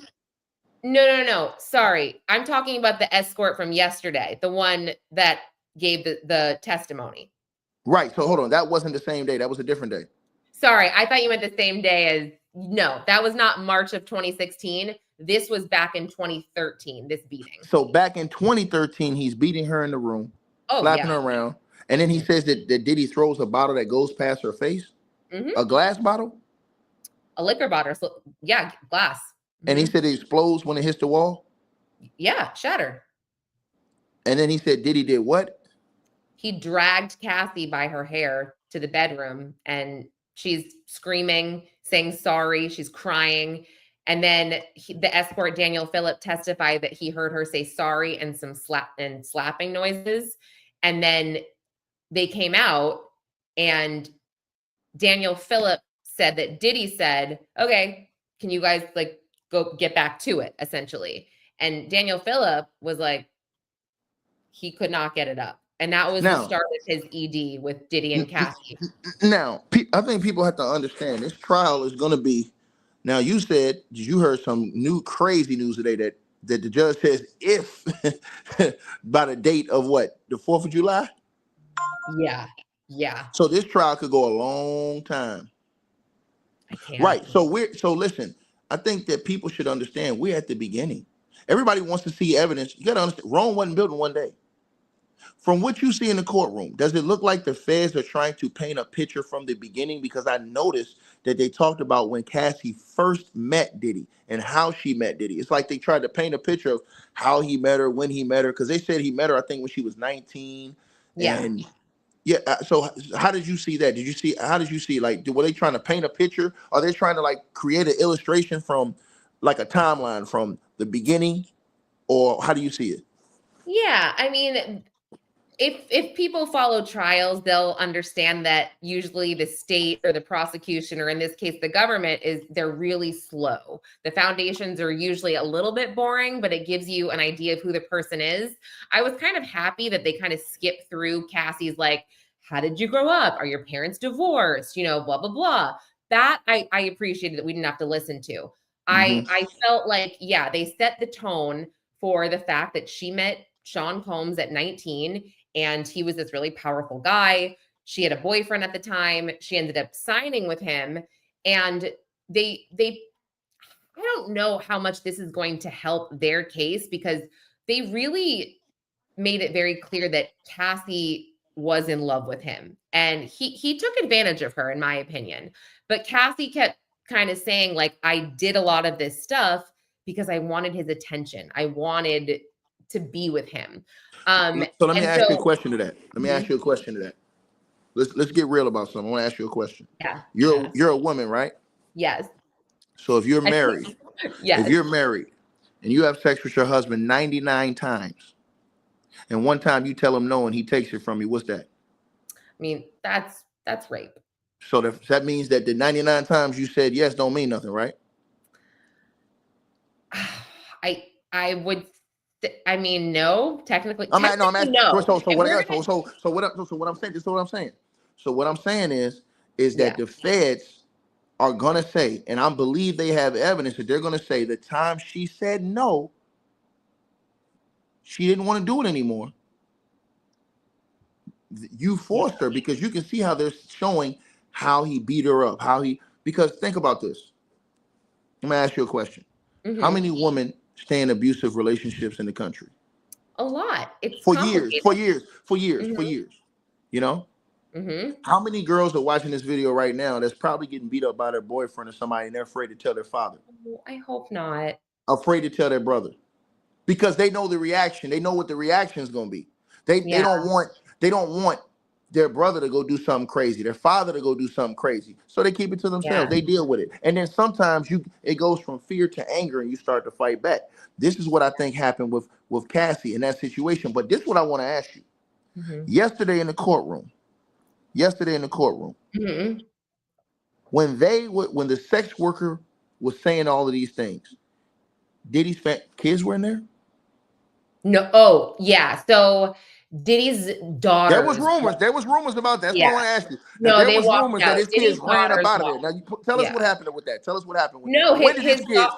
No. Sorry. I'm talking about the escort from yesterday, the one that gave the testimony. Right. So hold on. That wasn't the same day. That was a different day. Sorry. I thought you meant the same day as, no, that was not March of 2016. This was back in 2013, this beating. So back in 2013, he's beating her in the room, slapping her around. And then he says that Diddy throws a bottle that goes past her face. A glass bottle? A liquor bottle. So, yeah, glass. And he said it explodes when it hits the wall? Yeah, shatter. And then he said Diddy did what? He dragged Cassie by her hair to the bedroom, and she's screaming, saying sorry. She's crying. And then the escort, Daniel Phillip, testified that he heard her say sorry and some slapping noises. And then they came out, and Daniel Phillip said that Diddy said, okay, can you guys like go get back to it, essentially. And Daniel Phillip was like, he could not get it up. And that was the start of his ED with Diddy and Cassie. Now, I think people have to understand this trial is going to be, now you said, you heard some new crazy news today that the judge says if by the date of what, the 4th of July? Yeah. So this trial could go a long time. I can't. Right. So listen, I think that people should understand we're at the beginning. Everybody wants to see evidence. You got to understand, Rome wasn't built in one day. From what you see in the courtroom, does it look like the feds are trying to paint a picture from the beginning? Because I noticed that they talked about when Cassie first met Diddy and how she met Diddy. It's like they tried to paint a picture of how he met her, when he met her, because they said he met her, I think, when she was 19. Yeah. And so how did you see that? How did you see, like, were they trying to paint a picture? Are they trying to like create an illustration from like a timeline from the beginning, or how do you see it? Yeah, I mean, if people follow trials, they'll understand that usually the state or the prosecution, or in this case, the government, they're really slow. The foundations are usually a little bit boring, but it gives you an idea of who the person is. I was kind of happy that they kind of skipped through Cassie's, like, how did you grow up? Are your parents divorced? Blah, blah, blah. That I appreciated that we didn't have to listen to. I felt like, yeah, they set the tone for the fact that she met Sean Combs at 19, and he was this really powerful guy. She had a boyfriend at the time. She ended up signing with him. And they I don't know how much this is going to help their case, because they really made it very clear that Cassie was in love with him. And he took advantage of her, in my opinion. But Cassie kept kind of saying, like, I did a lot of this stuff because I wanted his attention. I wanted to be with him. So let me ask you a question to that. Mhm. Let's get real about something. I want to ask you a question. Yeah. You're a woman, right? Yes. So if you're married, Yes. if you're married and you have sex with your husband 99 times, and one time you tell him no and he takes it from you, what's that? I mean, that's rape. So that means that the 99 times you said yes don't mean nothing, right? I would. I mean, no. Technically, I'm asking. no. So what I'm saying. This is what I'm saying. So what I'm saying is Yeah. that the feds are gonna say, and I believe they have evidence that they're gonna say the time she said no, she didn't want to do it anymore. You forced her, because you can see how they're showing how he beat her up, because think about this. I'm gonna ask you a question. How many women stay in abusive relationships in the country? A lot. It's For complicated. years. You know? How many girls are watching this video right now that's probably getting beat up by their boyfriend or somebody, and they're afraid to tell their father? I hope not. Afraid to tell their brother. Because they know the reaction. They know what the reaction is going to be. They don't want their brother to go do something crazy, their father to go do something crazy. So they keep it to themselves. They deal with it. And then sometimes it goes from fear to anger, and you start to fight back. This is what I think happened with Cassie in that situation. But this is what I want to ask you. Yesterday in the courtroom, when the sex worker was saying all of these things, Diddy's kids were in there? No. Oh, yeah. So Diddy's daughter. There was rumors about that. That's what I want to ask you. No, there they was walked rumors out. that his Diddy's kids ran up daughters out of there. Now tell us what happened with that. Tell us what happened with No, that. When did his kids?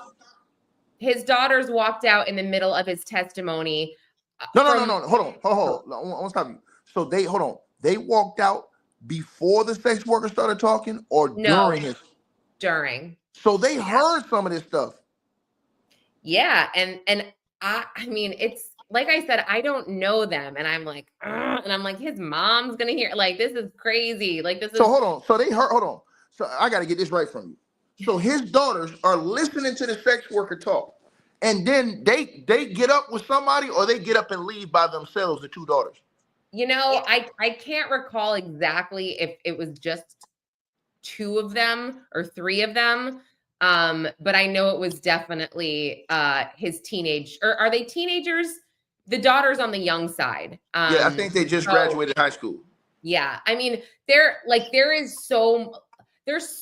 His daughters walked out in the middle of his testimony. No. Hold on. I want to stop you. So they walked out before the sex worker started talking, or during his? During. So they heard some of this stuff. Yeah, and I mean, it's like I said, I don't know them, and I'm like, his mom's gonna hear, like, this is crazy. Like, this is. So hold on. So they heard. Hold on. So I got to get this right from you. So his daughters are listening to the sex worker talk, and then they get up with somebody, or they get up and leave by themselves. The two daughters. I can't recall exactly if it was just two of them or three of them. But I know it was definitely his teenage, or are they teenagers? The daughter's on the young side. Yeah, I think they just graduated high school. Yeah, I mean, there's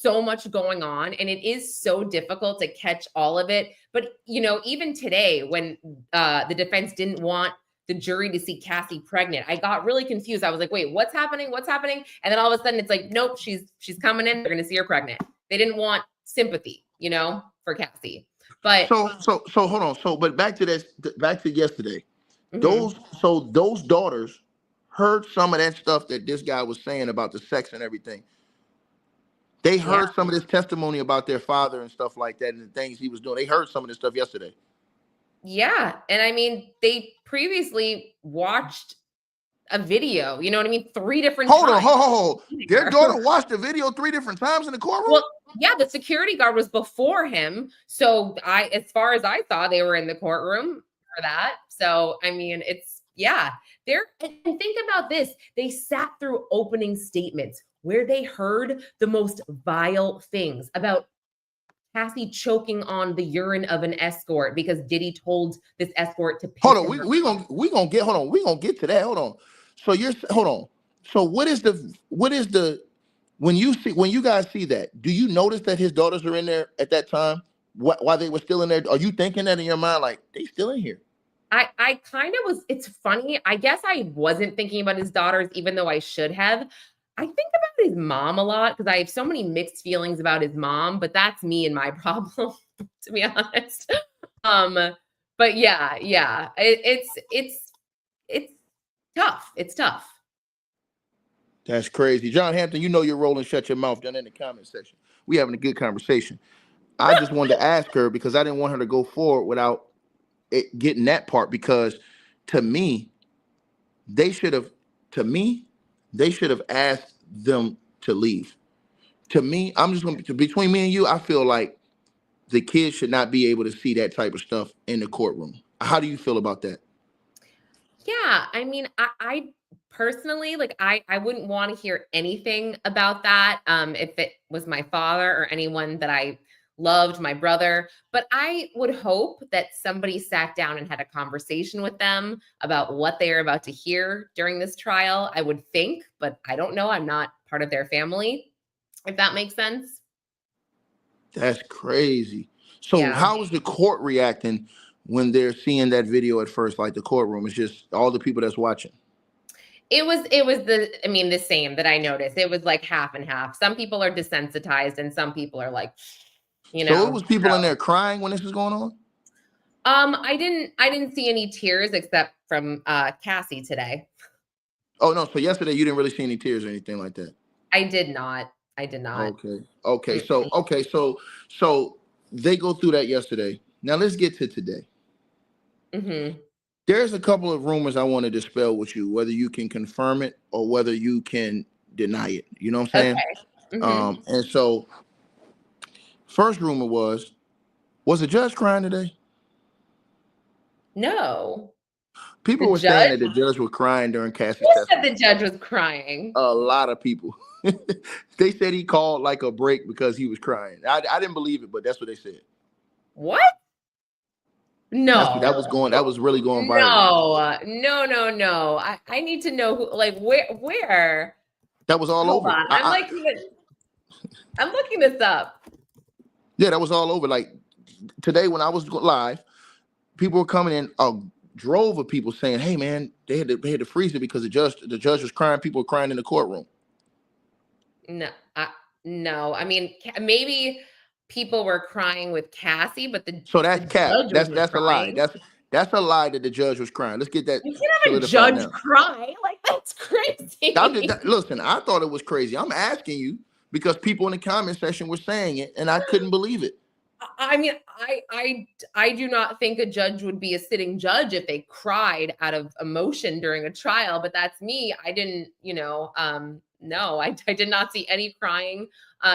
so much going on, and it is so difficult to catch all of it. But even today, when the defense didn't want the jury to see Cassie pregnant, I got really confused. I was like, wait, what's happening? And then all of a sudden it's like, nope, she's coming in. They're going to see her pregnant. They didn't want sympathy, for Cassie. But so hold on. So, but back to yesterday, those daughters heard some of that stuff that this guy was saying about the sex and everything. They heard some of this testimony about their father and stuff like that, and the things he was doing. They heard some of this stuff yesterday. Yeah. And I mean, they previously watched a video, you know what I mean? 3 different times. Hold on. Their daughter watched the video 3 different times in the courtroom? Well, yeah, the security guard was before him. So as far as I saw, they were in the courtroom for that. So, I mean, and think about this. They sat through opening statements where they heard the most vile things about Cassie choking on the urine of an escort because Diddy told this escort to piss. Hold on, we gonna get to that. Hold on. So you're hold on. So when you guys see that, do you notice that his daughters are in there at that time? Why they were still in there? Are you thinking that in your mind, like they still in here? I kind of was. It's funny. I guess I wasn't thinking about his daughters, even though I should have. I think about his mom a lot because I have so many mixed feelings about his mom, but that's me and my problem, to be honest. Um, but yeah, it's tough. It's tough. That's crazy. John Hampton, you know your role and shut your mouth down in the comment section. We having a good conversation. I just wanted to ask her because I didn't want her to go forward without getting that part, because to me, they should have they should have asked them to leave. To me, I'm just going to, between me and you, I feel like the kids should not be able to see that type of stuff in the courtroom. How do you feel about that? Yeah, I mean, I personally, like, I wouldn't want to hear anything about that if it was my father or anyone that I loved, my brother. But I would hope that somebody sat down and had a conversation with them about what they are about to hear during this trial. I would think, but I don't know. I'm not part of their family, if that makes sense. That's crazy. So Yeah. how is the court reacting when they're seeing that video at first? Like the courtroom, it's just all the people that's watching. It was the same that I noticed. It was like half and half. Some people are desensitized and some people are like, So it was people in so. there crying when this was going on? I didn't see any tears except from Cassie today. Oh no, so yesterday you didn't really see any tears or anything like that. I did not. I did not. Okay. So they go through that yesterday. Now let's get to today. Mm-hmm. There's a couple of rumors I want to dispel with you, whether you can confirm it or whether you can deny it. You know what I'm saying? Okay. Mm-hmm. And so first rumor was the judge crying today? No. People The were saying judge? that the judge was crying during Cassie's Who said testimony. the judge was crying? A lot of people. They said he called like a break because he was crying. I didn't believe it, but that's what they said. What? No. That was really going viral. No. I need to know who, like, where? That was all Hold over. on. I'm looking this up. Yeah, that was all over. Like today when I was live, people were coming in, a drove of people saying, "Hey man, they had to freeze it because the judge was crying. People were crying in the courtroom." No. I mean, maybe people were crying with Cassie, but the So that's cap. judge wasn't That's a lie. crying. That's a lie that the judge was crying. Let's get that You can't have a solidified judge now. cry. Like, that's crazy. Listen, I thought it was crazy. I'm asking you because people in the comment section were saying it, and I couldn't believe it. I mean, I do not think a judge would be a sitting judge if they cried out of emotion during a trial, but that's me. I didn't, no, I did not see any crying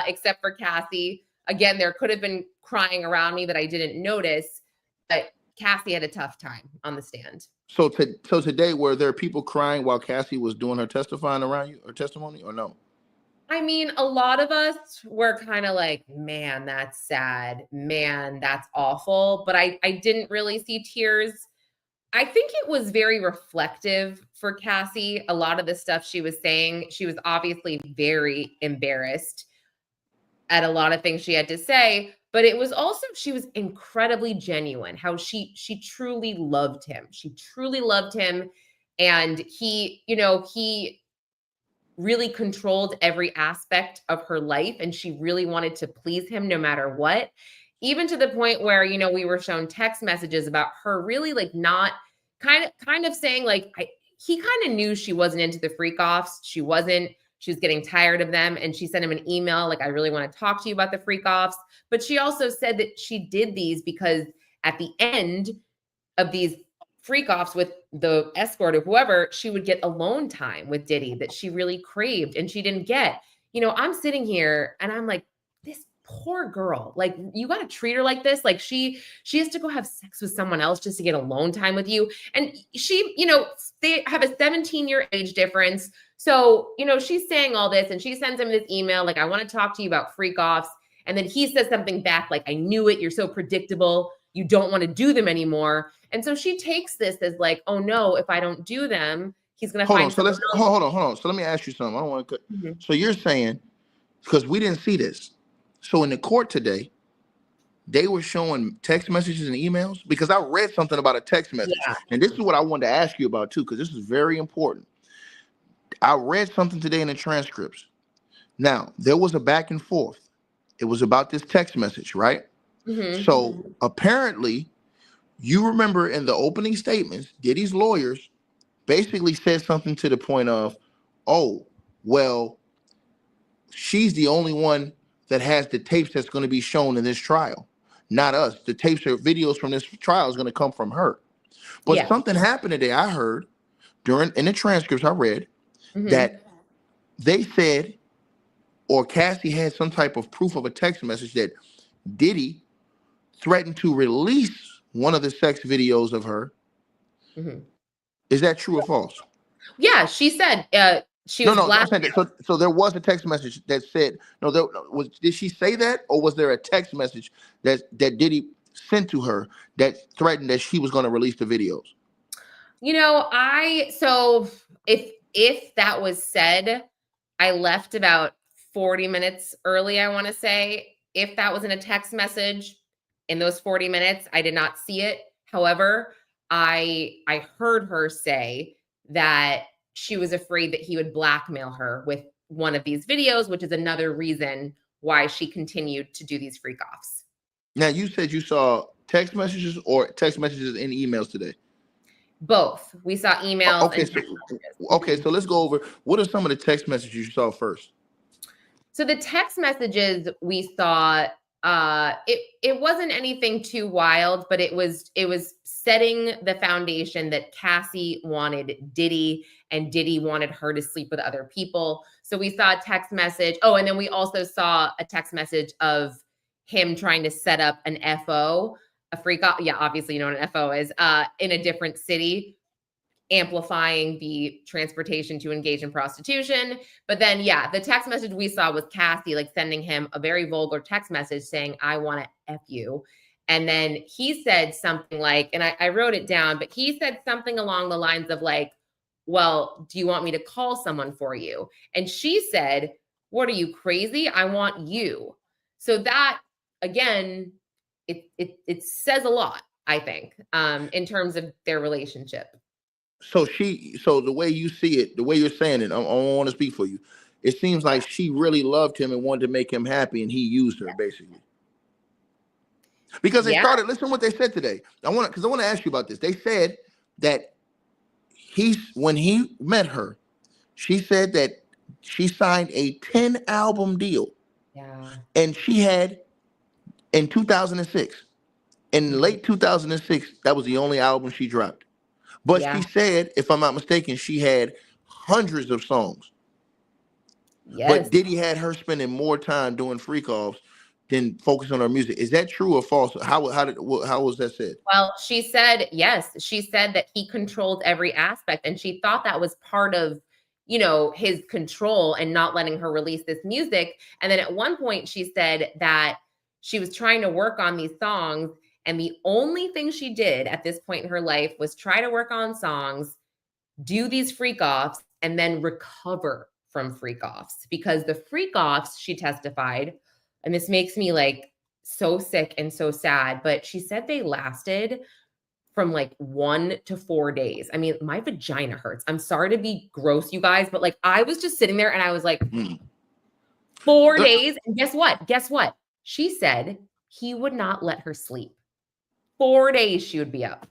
except for Cassie. Again, there could have been crying around me that I didn't notice, but Cassie had a tough time on the stand. So today, were there people crying while Cassie was doing her testifying around you, or testimony, or no? I mean, a lot of us were kind of like, man, that's sad. Man, that's awful. But I didn't really see tears. I think it was very reflective for Cassie. A lot of the stuff she was saying, she was obviously very embarrassed at a lot of things she had to say, but it was also, she was incredibly genuine, how she truly loved him. She truly loved him. And he really controlled every aspect of her life, and she really wanted to please him no matter what, even to the point where we were shown text messages about her really like not kind of saying like he kind of knew she wasn't into the freak offs. She was getting tired of them, and she sent him an email like, I really want to talk to you about the freak offs. But she also said that she did these because at the end of these freak offs with the escort or whoever, she would get alone time with Diddy that she really craved and she didn't get. I'm sitting here and I'm like, this poor girl, like, you got to treat her like this. Like she has to go have sex with someone else just to get alone time with you. And she, they have a 17-year age difference. So, she's saying all this and she sends him this email, like, I want to talk to you about freak offs. And then he says something back, like, I knew it. You're so predictable. You don't want to do them anymore. And so she takes this as like, oh no, if I don't do them, he's going to Hold on. find So someone let's else. hold on. Hold on. So let me ask you something. I don't want to cut. Mhm. So you're saying, because we didn't see this. So in the court today, they were showing text messages and emails, because I read something about a text message. Yeah. And this is what I wanted to ask you about too, because this is very important. I read something today in the transcripts. Now, there was a back and forth. It was about this text message, right? Hmm. So apparently, you remember in the opening statements, Diddy's lawyers basically said something to the point of, oh, well, she's the only one that has the tapes that's going to be shown in this trial, not us. The tapes or videos from this trial is going to come from her. But Yeah. something happened today, I heard during in the transcripts I read, Hmm. that they said, or Cassie had some type of proof of a text message that Diddy threatened to release one of the sex videos of her. Hmm. Is that true or false? Yeah. She said she No, was no, I'm black. saying that. So there was a text message that said no. Did she say that, or was there a text message that Diddy sent to her that threatened that she was going to release the videos? So if that was said, I left about 40 minutes early, I want to say. If that was in a text message in those 40 minutes, I did not see it. However, I heard her say that she was afraid that he would blackmail her with one of these videos, which is another reason why she continued to do these freak offs. Now you said you saw text messages or text messages in emails today. Both. We saw emails Okay, and so text messages. okay, so let's go over what are some of the text messages you saw first. So the text messages we saw, it wasn't anything too wild, but it was setting the foundation that Cassie wanted Diddy and Diddy wanted her to sleep with other people. So we saw a text message. Oh, and then we also saw a text message of him trying to set up an FO, a freak off. Yeah, obviously you know what an FO is, in a different city, amplifying the transportation to engage in prostitution. But then, yeah, the text message we saw was Cassie, like sending him a very vulgar text message saying, I want to F you. And then he said something like, and I wrote it down, but he said something along the lines of like, well, do you want me to call someone for you? And she said, what are you, crazy? I want you. So that, again, it says a lot, I think, in terms of their relationship. So the way you see it, the way you're saying it, I don't want to speak for you. It seems like she really loved him and wanted to make him happy, and he used her basically. Because they Yeah. started. Listen to what they said today. I want to ask you about this. They said that when he met her, she said that she signed a 10 album deal, Yeah. and she had in 2006. In Mhm. late 2006, that was the only album she dropped. But she Yeah. said, if I'm not mistaken, she had hundreds of songs. But Yes. Diddy had her spending more time doing freak offs than focus on her music. Is that true or false? How was that said? Well, she said, yes, she said that he controlled every aspect. And she thought that was part of, his control and not letting her release this music. And then at one point, she said that she was trying to work on these songs. And the only thing she did at this point in her life was try to work on songs, do these freak offs, and then recover from freak offs, because the freak offs, she testified, and this makes me like so sick and so sad, but she said they lasted from like 1 to 4 days. I mean, my vagina hurts. I'm sorry to be gross, you guys, but like I was just sitting there and I was like, Hmm. 4 days. And guess what? Guess what? She said he would not let her sleep. 4 days she would be up.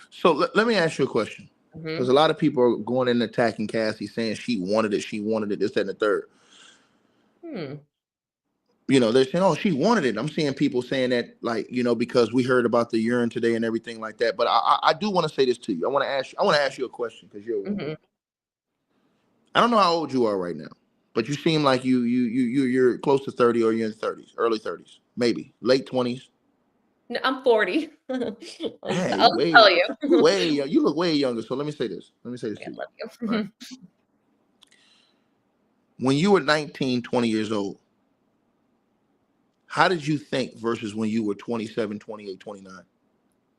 So let me ask you a question. Because a Mhm. lot of people are going in and attacking Cassie, saying she wanted it, this, that, and the third. Hmm. They're saying, oh, she wanted it. I'm seeing people saying that, like, because we heard about the urine today and everything like that. But I do want to say this to you. I want to ask you a question, because you're a woman. Mhm. I don't know how old you are right now, but you seem like you're close to 30, or you're in 30s, early 30s, maybe late 20s. No, I'm 40. Hey, I'll tell you. you look way younger. So let me say this. Let me say this I to you. love All right. you. When you were 19, 20 years old, how did you think versus when you were 27, 28, 29?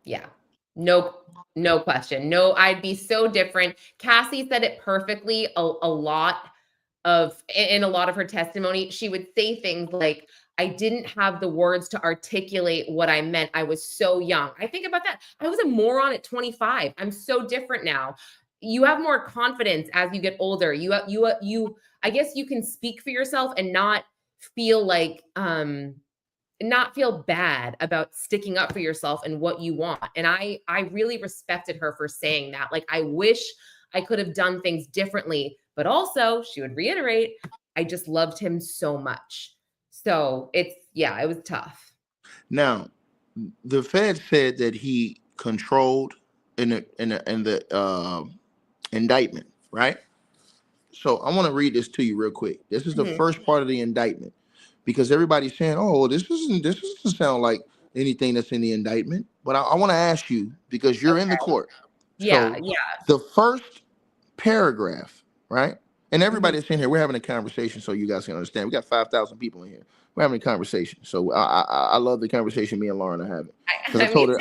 Yeah. No, no question. No, I'd be so different. Cassie said it perfectly a lot in a lot of her testimony. She would say things like, I didn't have the words to articulate what I meant. I was so young. I think about that. I was a moron at 25. I'm so different now. You have more confidence as you get older. I guess you can speak for yourself and feel like not feel bad about sticking up for yourself and what you want. And I really respected her for saying that. Like, I wish I could have done things differently, but also she would reiterate, I just loved him so much. So it was tough. Now, the Fed said that he controlled in the indictment, right? So I want to read this to you real quick. This is the first part of the indictment, because everybody's saying, "Oh, this doesn't sound like anything that's in the indictment." But I want to ask you, because you're in the court. Yeah, So yeah. the first paragraph, right? And everybody's in here. We're having a conversation, so you guys can understand. We got 5,000 people in here. We're having a conversation, so I love the conversation me and Lauren are having. Because I told her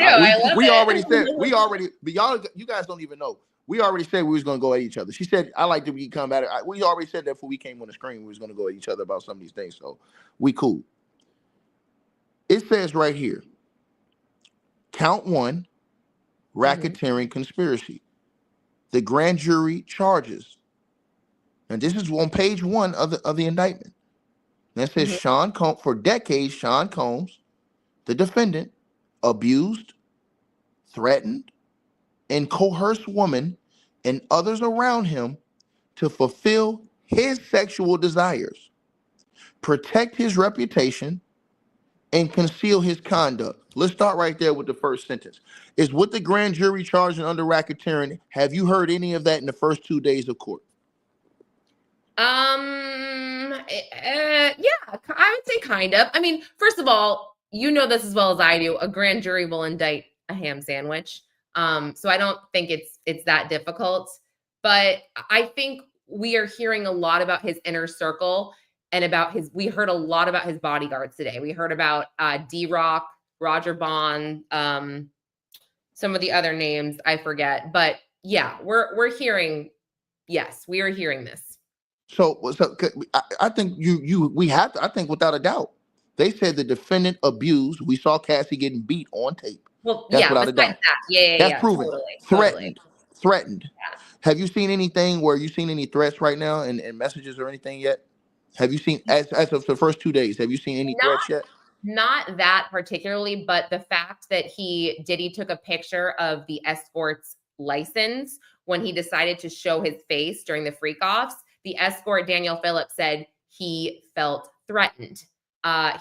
we already said but you guys don't even know. We already said we was gonna go at each other. She said, "I like that we come at it." We already said that before we came on the screen. We was gonna go at each other about some of these things. So we cool. It says right here, count 1, racketeering conspiracy. The grand jury charges, and this is on page 1 of the indictment. And it says for decades, Sean Combs, the defendant, abused, threatened, and coerced women and others around him to fulfill his sexual desires, protect his reputation, and conceal his conduct. Let's start right there with the first sentence. Is what the grand jury charging under racketeering. Have you heard any of that in the first 2 days of court? Yeah, I would say kind of. I mean, first of all, you know this as well as I do. A grand jury will indict a ham sandwich. So I don't think it's that difficult. But I think we are hearing a lot about his inner circle and we heard a lot about his bodyguards today. We heard about D-Rock, Roger Bond, some of the other names I forget. But yeah, we're hearing, yes, we are hearing this. So I think we have to. I think without a doubt, they said the defendant abused. We saw Cassie getting beat on tape. Well, that's without a doubt. That's proven. Totally. Threatened. Yeah. Have you seen anything where you seen any threats right now and messages or anything yet? Have you seen as of the first 2 days? Have you seen any threats yet? Not that particularly, but the fact that Diddy took a picture of the escort's license when he decided to show his face during the freak-offs. The escort, Daniel Phillips, said he felt threatened.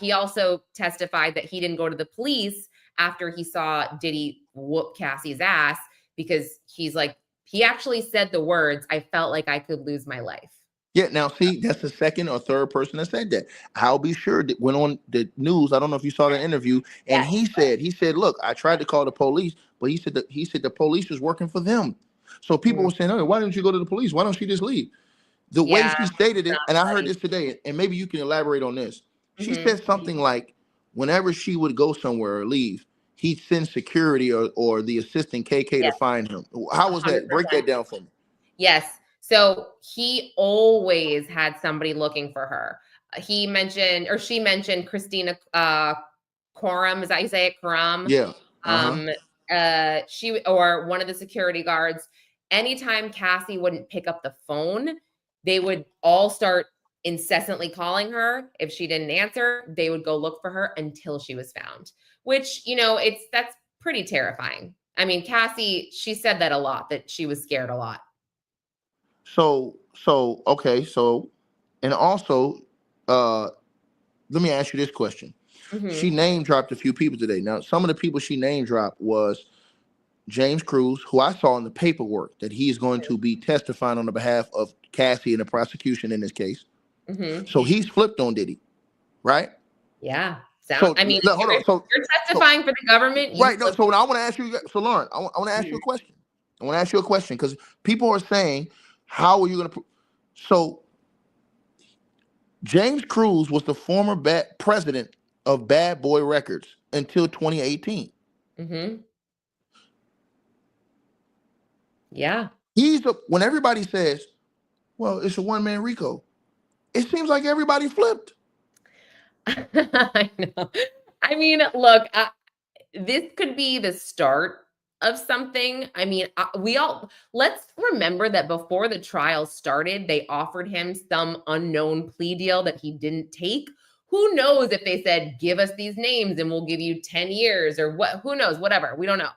He also testified that he didn't go to the police after he saw Diddy whoop Cassie's ass, because he's like, he actually said the words, "I felt like I could lose my life." Yeah, now see, that's the second or third person that said that. I'll be sure that went on the news. I don't know if you saw the interview, and he said, "Look, I tried to call the police, but he said the police was working for them." So people were saying, "Oh, why don't you go to the police? Why don't she just leave?" The way she stated it, and I heard this today, and maybe you can elaborate on this. She said something like, whenever she would go somewhere or leave, he'd send security or the assistant KK to find him. How was that? 100%. Break that down for me. Yes. So he always had somebody looking for her. She mentioned Christina Coram. Is that how you say it? Coram? Yeah. She or one of the security guards. Anytime Cassie wouldn't pick up the phone, they would all start incessantly calling her. If she didn't answer, they would go look for her until she was found, which, that's pretty terrifying. I mean, Cassie, she said that a lot, that she was scared a lot. Okay. And also, let me ask you this question. She name dropped a few people today. Now, some of the people she name dropped was James Cruz, who I saw in the paperwork that he is going to be testifying on the behalf of Cassie and the prosecution in this case. So he's flipped on Diddy, right? Yeah. You're testifying for the government, right? No. So I want to ask you. So Lauren, I want to ask you a question. I want to ask you a question because people are saying, "How are you going to?" So James Cruz was the former president of Bad Boy Records until 2018. Yeah. When everybody says, well, it's a one-man RICO, it seems like everybody flipped. I know. I mean, look, this could be the start of something. I mean, let's remember that before the trial started, they offered him some unknown plea deal that he didn't take. Who knows if they said, give us these names and we'll give you 10 years or what? Who knows? Whatever. We don't know.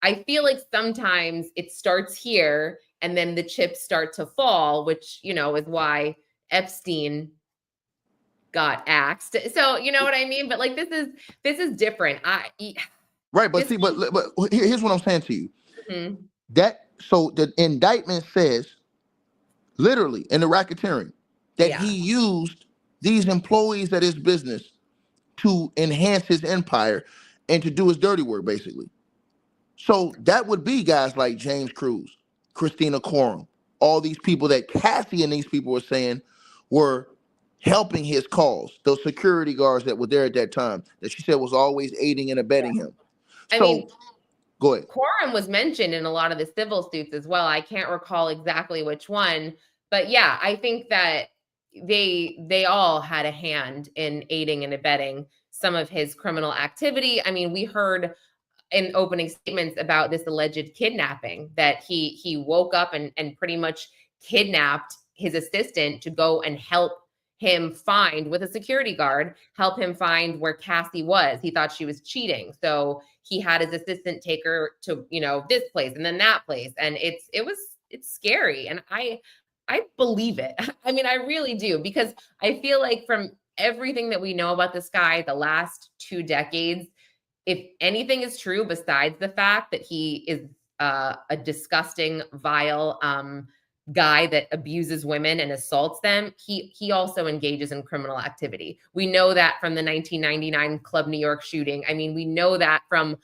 I feel like sometimes it starts here and then the chips start to fall, which, is why Epstein got axed. So, you know what I mean? But like, this is different. Right, but This see, but here's what I'm saying to you. Mhm. So the indictment says, literally in the racketeering, that Yeah. he used these employees at his business to enhance his empire and to do his dirty work, basically. So that would be guys like James Cruz, Christina Quorum, all these people that Cassie and these people were saying were helping his cause. Those security guards that were there at that time, that she said was always aiding and abetting him. I So mean, go ahead. quorum was mentioned in a lot of the civil suits as well. I can't recall exactly which one, but yeah, I think that they all had a hand in aiding and abetting some of his criminal activity. I mean, we heard in opening statements about this alleged kidnapping that he woke up and pretty much kidnapped his assistant to go and help him find with a security guard, help him find where Cassie was. He thought she was cheating. So he had his assistant take her to, this place and then that place. And it's scary. And I believe it. I mean, I really do, because I feel like from everything that we know about this guy, the last 2 decades, if anything is true besides the fact that he is a disgusting, vile guy that abuses women and assaults them, he also engages in criminal activity. We know that from the 1999 Club New York shooting. I mean, we know that from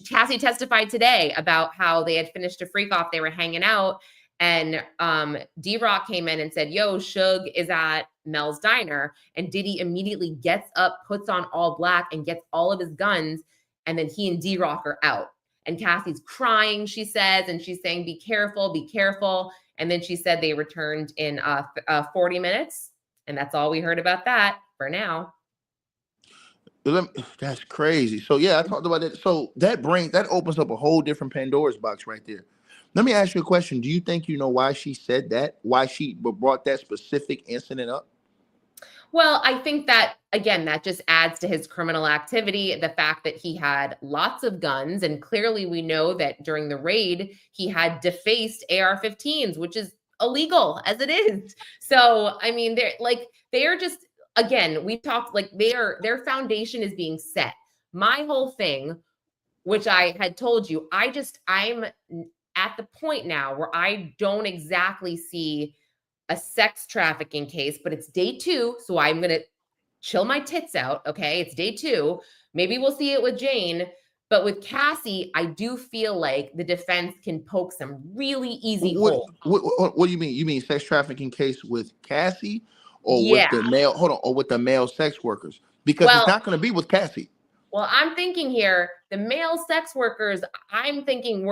Cassie testified today about how they had finished a freak off. They were hanging out, and D-Rock came in and said, yo, Suge is at Mel's Diner. And Diddy immediately gets up, puts on all black, and gets all of his guns. And then he and D-Rock are out. And Cassie's crying, she says, and she's saying, be careful, be careful. And then she said they returned in 40 minutes. And that's all we heard about that for now. That's crazy. So yeah, I talked about it. So that opens up a whole different Pandora's box right there. Let me ask you a question. Do you think you know why she said that? Why she brought that specific incident up? Well, I think that, again, that just adds to his criminal activity, the fact that he had lots of guns. And clearly we know that during the raid, he had defaced AR-15s, which is illegal as it is. So, I mean, they're just, again, we talked like their foundation is being set. My whole thing, which I had told you, I'm at the point now where I don't exactly see a sex trafficking case, but it's day 2. So I'm going to chill my tits out. Okay. It's day 2. Maybe we'll see it with Jane, but with Cassie, I do feel like the defense can poke some really easy holes. What do you mean? You mean sex trafficking case with Cassie, or Yeah. with the male? Hold on, or with the male sex workers? Because it's not going to be with Cassie. Well, I'm thinking here, the male sex workers, I'm thinking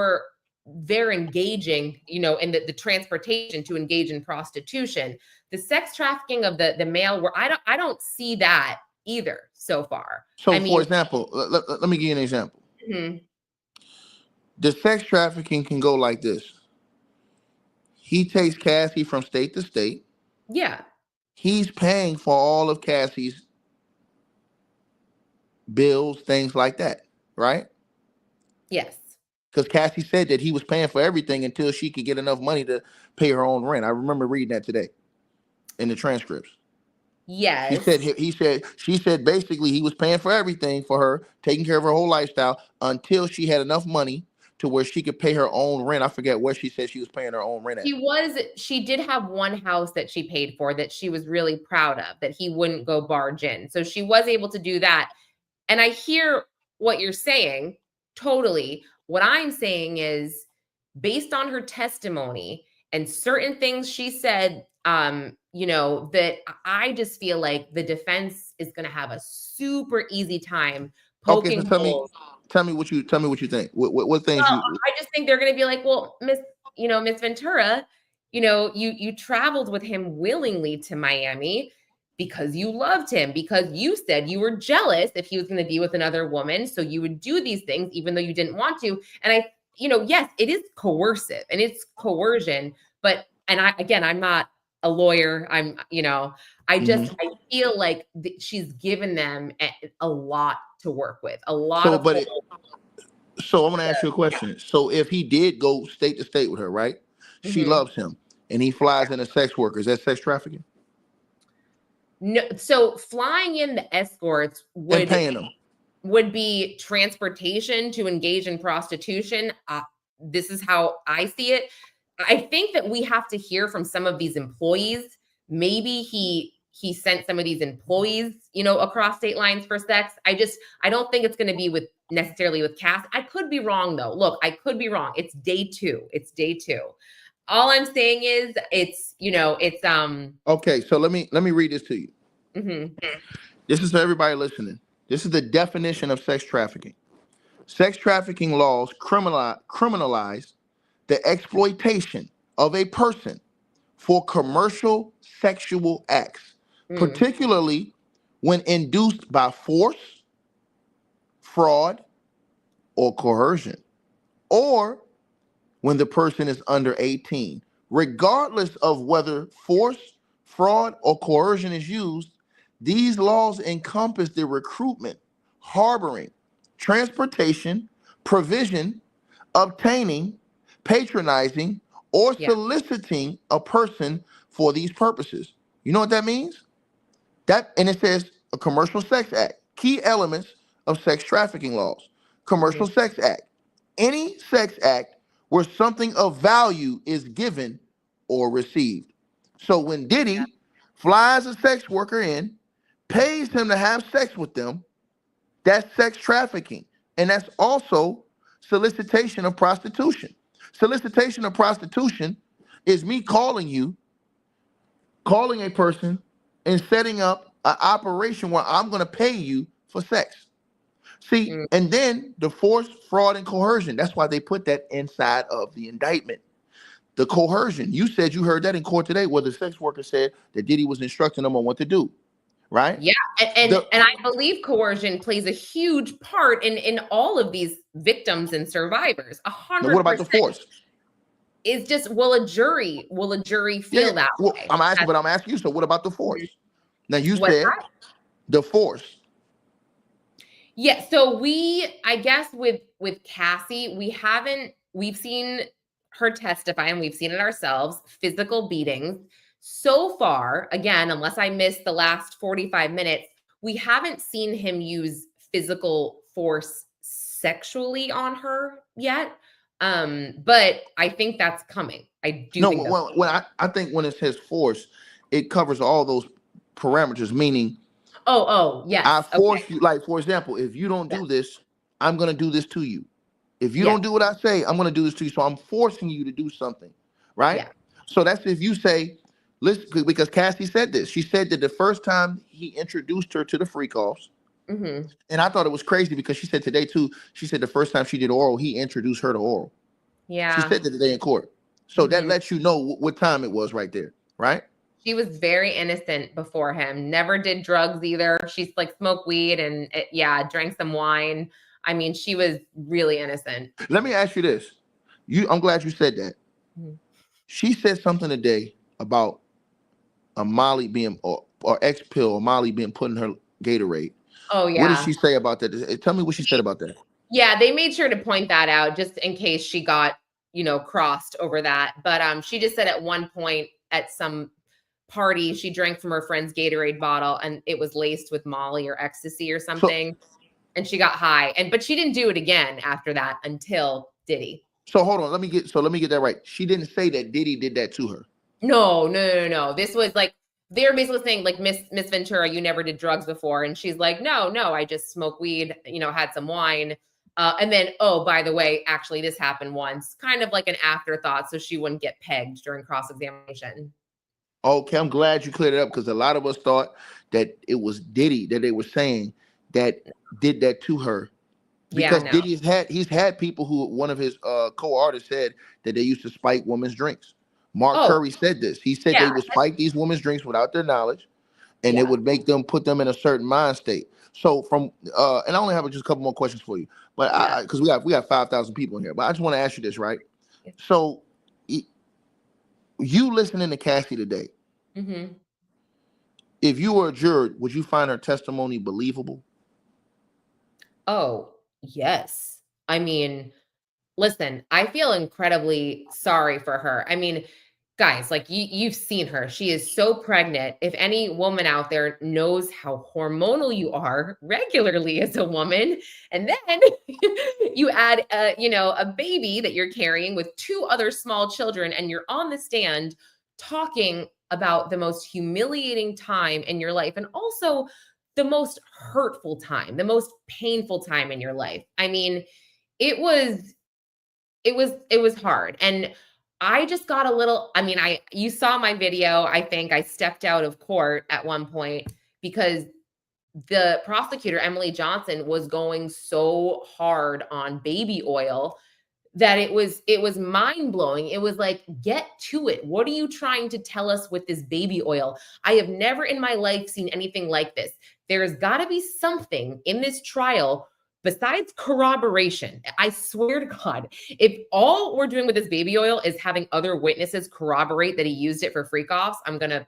they're engaging, in the transportation to engage in prostitution. The sex trafficking of the male, where I don't see that either so far. So, for example, let me give you an example. Mm-hmm. The sex trafficking can go like this. He takes Cassie from state to state. Yeah. He's paying for all of Cassie's bills, things like that, right? Yes. Because Cassie said that he was paying for everything until she could get enough money to pay her own rent. I remember reading that today in the transcripts. Yes. She said basically he was paying for everything for her, taking care of her whole lifestyle until she had enough money to where she could pay her own rent. I forget where she said she was paying her own rent at. She did have one house that she paid for that she was really proud of, that he wouldn't go barge in. So she was able to do that. And I hear what you're saying, totally. What I'm saying is, based on her testimony and certain things she said, that I just feel like the defense is going to have a super easy time poking holes. Tell me what you think. What things Well, you? I just think they're going to be like, well, Miss Ventura, you traveled with him willingly to Miami because you loved him, because you said you were jealous if he was going to be with another woman. So you would do these things even though you didn't want to. And yes, it is coercive and it's coercion, but, I'm not a lawyer. I feel like she's given them a lot to work with, a lot So, of but so I'm gonna ask you a question. So if he did go state to state with her, right? She loves him, and he flies in a sex worker. Is that sex trafficking? No, so flying in the escorts And paying them. would be transportation to engage in prostitution. This is how I see it. I think that we have to hear from some of these employees. Maybe he sent some of these employees, across state lines for sex. I don't think it's going to be necessarily with Cass. I could be wrong though. Look, I could be wrong. It's day two. All I'm saying is it's Okay, so let me read this to you. Mm-hmm. This is for everybody listening. This is the definition of sex trafficking. Sex trafficking laws criminalize the exploitation of a person for commercial sexual acts, particularly when induced by force, fraud, or coercion, or when the person is under 18. Regardless of whether force, fraud, or coercion is used, these laws encompass the recruitment, harboring, transportation, provision, obtaining, patronizing, or soliciting a person for these purposes. You know what that means? And it says a commercial sex act. Key elements of sex trafficking laws. Commercial sex act. Any sex act where something of value is given or received. So when Diddy flies a sex worker in, pays him to have sex with them, that's sex trafficking. And that's also solicitation of prostitution. Solicitation of prostitution is me calling a person and setting up an operation where I'm going to pay you for sex. See, and then the force, fraud, and coercion. That's why they put that inside of the indictment. The coercion. You said you heard that in court today where the sex worker said that Diddy was instructing them on what to do. Right? Yeah. And I believe coercion plays a huge part in all of these victims and survivors. 100%. Now, what about the force? It's just, will a jury feel that way? I'm asking you, so what about the force? Now you said the force. Yeah, so I guess with Cassie, we've seen her testify and we've seen it ourselves, physical beatings. So far, again, unless I missed the last 45 minutes, we haven't seen him use physical force sexually on her yet. But I think that's coming. I do think I think when it says force, it covers all those parameters, meaning yes. I force you, like for example, if you don't do this, I'm gonna do this to you. If you don't do what I say, I'm gonna do this to you. So I'm forcing you to do something, right? Yeah. So that's if you say, listen, because Cassie said this. She said that the first time he introduced her to the freak offs, and I thought it was crazy because she said today too, she said the first time she did oral, he introduced her to oral. Yeah. She said that today in court. So that lets you know what time it was right there, right? She was very innocent before him. Never did drugs either. She's like smoked weed and drank some wine. I mean, she was really innocent. Let me ask you this. I'm glad you said that. She said something today about a Molly being or X pill or Molly being put in her Gatorade. Oh yeah. What did she say about that? Tell me what she said about that. Yeah, they made sure to point that out just in case she got, crossed over that. But she just said at one point at some party, she drank from her friend's Gatorade bottle and it was laced with Molly or ecstasy or something. And she got high. But she didn't do it again after that until Diddy. So hold on, let me get that right. She didn't say that Diddy did that to her. No. This was like they're basically saying like Miss Ventura, you never did drugs before. And she's like, no, I just smoked weed, had some wine. And then, oh, by the way, actually this happened once, kind of like an afterthought. So she wouldn't get pegged during cross-examination. Okay, I'm glad you cleared it up because a lot of us thought that it was Diddy that they were saying that did that to her. Yeah, Because no. he's had people who, one of his co-artists said that they used to spike women's drinks. Mark Oh, Curry said this. He said yeah, they would spike these women's drinks without their knowledge, and it yeah, would make them, put them in a certain mind state. So from and I only have just a couple more questions for you, but yeah. because we got 5,000 people in here, but I just want to ask you this, right? So you listening to Cassie today, Mm-hmm. if you were a juror, would you find her testimony believable? Oh, yes. I mean, listen, I feel incredibly sorry for her. I mean, guys, like you've seen her. She is so pregnant. If any woman out there knows how hormonal you are regularly as a woman, and then you add a baby that you're carrying with two other small children, and you're on the stand talking about the most humiliating time in your life, and also the most hurtful time, the most painful time in your life. I mean, it was it was hard. And I just got a little, I mean, you saw my video. I think I stepped out of court at one point because the prosecutor, Emily Johnson, was going so hard on baby oil that it was mind-blowing. It was like, get to it. What are you trying to tell us with this baby oil? I have never in my life seen anything like this. There's got to be something in this trial besides corroboration. I swear to God, if all we're doing with this baby oil is having other witnesses corroborate that he used it for freak offs, I'm gonna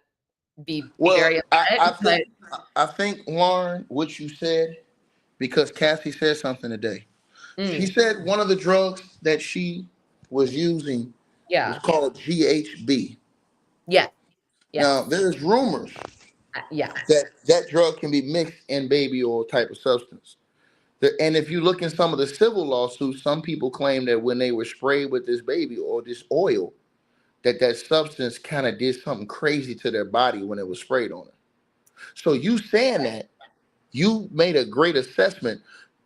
be Well, very I, upset. I But think I think Lauren, what you said, because Cassie said something today. She mm, said one of the drugs that she was using was yeah, called GHB. yes, yes, Now, there's rumors yes, that that drug can be mixed in baby oil type of substance. And if you look in some of the civil lawsuits, some people claim that when they were sprayed with this baby or this oil, that that substance kind of did something crazy to their body when it was sprayed on it. So you saying that, you made a great assessment,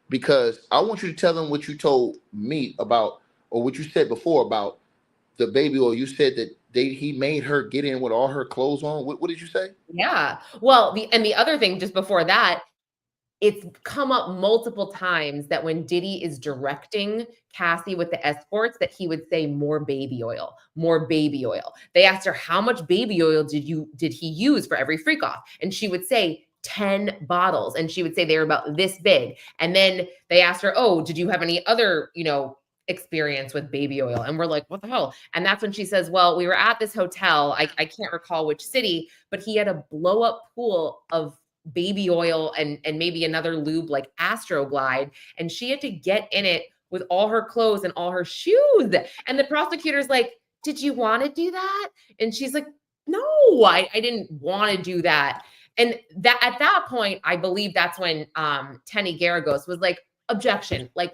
because I want you to tell them what you told me about, or what you said before about the baby oil. You said that he made her get in with all her clothes on. What did you say? yeah. Well, the other thing just before that, it's come up multiple times that when Diddy is directing Cassie with the escorts, that he would say more baby oil, more baby oil. They asked her, how much baby oil did he use for every freak off? And she would say 10 bottles. And she would say they were about this big. And then they asked her, oh, did you have any other, experience with baby oil? And we're like, what the hell? And that's when she says, well, we were at this hotel. I can't recall which city, but he had a blow up pool of baby oil and maybe another lube like Astroglide, and she had to get in it with all her clothes and all her shoes. And the prosecutor's like, did you want to do that? And she's like, no, I didn't want to do that. And that at that point, I believe that's when Tenny Garagos was like, objection, like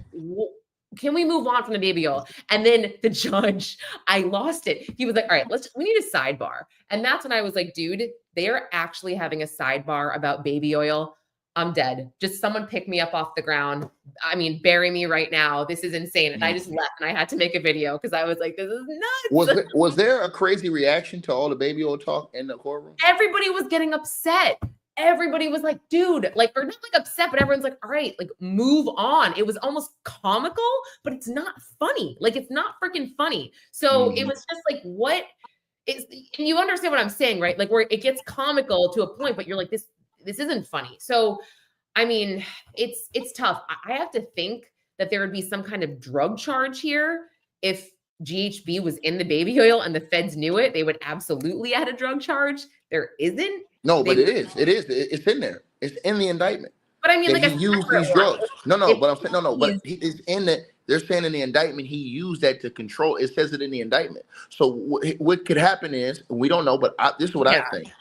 can we move on from the baby oil? And then the judge, I lost it. He was like, all right, we need a sidebar. And that's when I was like, dude, they are actually having a sidebar about baby oil. I'm dead. Just someone pick me up off the ground. I mean, bury me right now. This is insane. And I just left and I had to make a video because I was like, this is nuts. Was there a crazy reaction to all the baby oil talk in the courtroom? Everybody was getting upset. Everybody was like, dude, like, or not like upset, but everyone's like, all right, like move on. It was almost comical, but it's not funny. Like, it's not freaking funny. So it was just like, what is, and you understand what I'm saying, right? Like, where it gets comical to a point, but you're like, this isn't funny. So, I mean, it's tough. I have to think that there would be some kind of drug charge here. If GHB was in the baby oil and the feds knew it, they would absolutely add a drug charge. There isn't. No, but it is. It is. It's in there. It's in the indictment. But I mean, That like he a used these separate one. drugs. No. If But I'm saying no. But he's- it's in the. They're saying in the indictment he used that to control. It says it in the indictment. So what could happen is, we don't know, but this is what I yeah. think.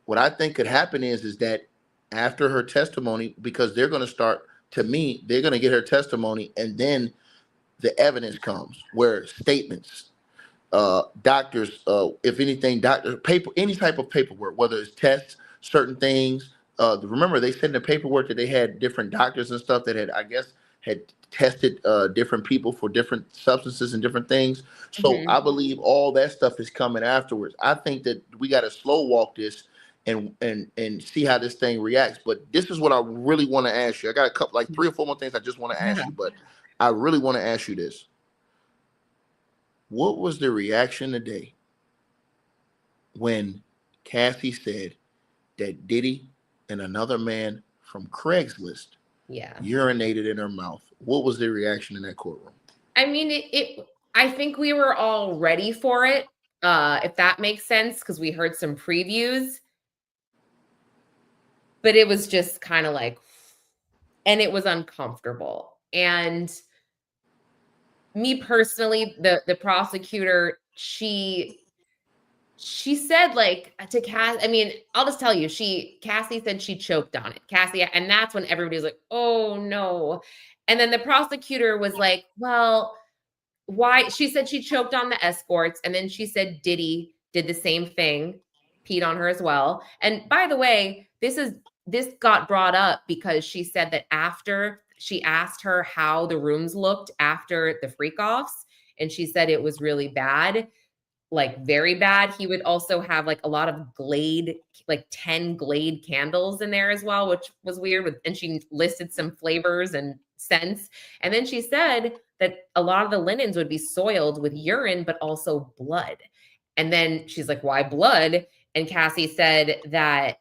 What I think could happen is that after her testimony, because they're going to start. To me, they're going to get her testimony, and then the evidence comes, where statements, doctors, if anything, doctor paper, any type of paperwork, whether it's tests, certain things. Remember, they said in the paperwork that they had different doctors and stuff that had, I guess, had tested different people for different substances and different things. So Mhm. I believe all that stuff is coming afterwards. I think that we got to slow walk this and see how this thing reacts. But this is what I really want to ask you. I got a couple, like 3 or 4 more things I just want to ask you, but I really want to ask you this. What was the reaction today when Cassie said that Diddy and another man from Craigslist urinated in her mouth? What was the reaction in that courtroom? I mean, I think we were all ready for it, if that makes sense, because we heard some previews. But it was just kind of like, and it was uncomfortable. And me personally, the prosecutor, she said, like, to Cass, I mean, I'll just tell you, Cassie said she choked on it. Cassie, and that's when everybody was like, oh no. And then the prosecutor was like, well, why? She said she choked on the escorts, and then she said Diddy did the same thing, peed on her as well. And by the way, this got brought up because she said that after she asked her how the rooms looked after the freak offs, and she said it was really bad, like very bad. He would also have like a lot of Glade, like 10 Glade candles in there as well, which was weird. And she listed some flavors and scents. And then she said that a lot of the linens would be soiled with urine, but also blood. And then she's like, why blood? And Cassie said that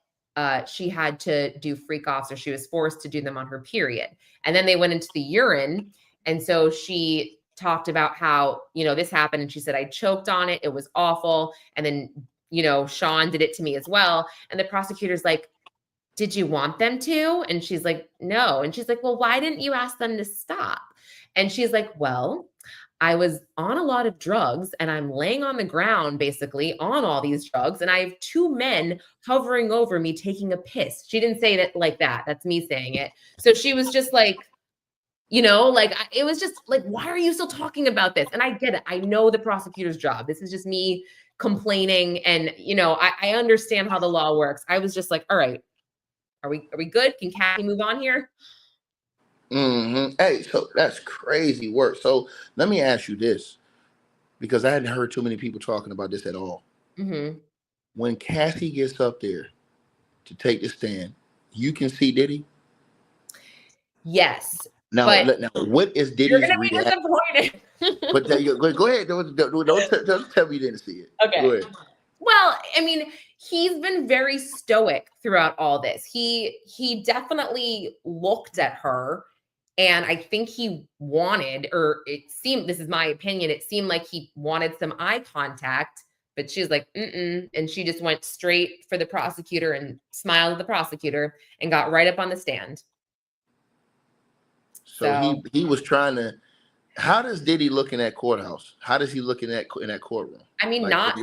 she had to do freak offs, or she was forced to do them on her period. And then they went into the urine. And so she talked about how, this happened. And she said, I choked on it. It was awful. And then, Sean did it to me as well. And the prosecutor's like, did you want them to? And she's like, no. And she's like, well, why didn't you ask them to stop? And she's like, well, I was on a lot of drugs and I'm laying on the ground basically on all these drugs. And I have 2 men hovering over me taking a piss. She didn't say that like that. That's me saying it. So she was just like, it was just like, why are you still talking about this? And I get it. I know the prosecutor's job. This is just me complaining. And, I understand how the law works. I was just like, all right, are we good? Can Cassie move on here? Mm-hmm. Hey, so that's crazy work. So let me ask you this, because I hadn't heard too many people talking about this at all. Mm-hmm. When Cassie gets up there to take the stand, you can see Diddy? Yes. Now, what is Diddy's reaction? You're going to be disappointed. But go ahead. Don't tell me you didn't see it. Okay. Go ahead. Well, I mean, he's been very stoic throughout all this. He definitely looked at her, and I think he wanted, or it seemed, this is my opinion, it seemed like he wanted some eye contact, but she was like, mm-mm. And she just went straight for the prosecutor and smiled at the prosecutor and got right up on the stand. So he was trying to. How does Diddy look in that courthouse? How does he look in that courtroom? I mean, not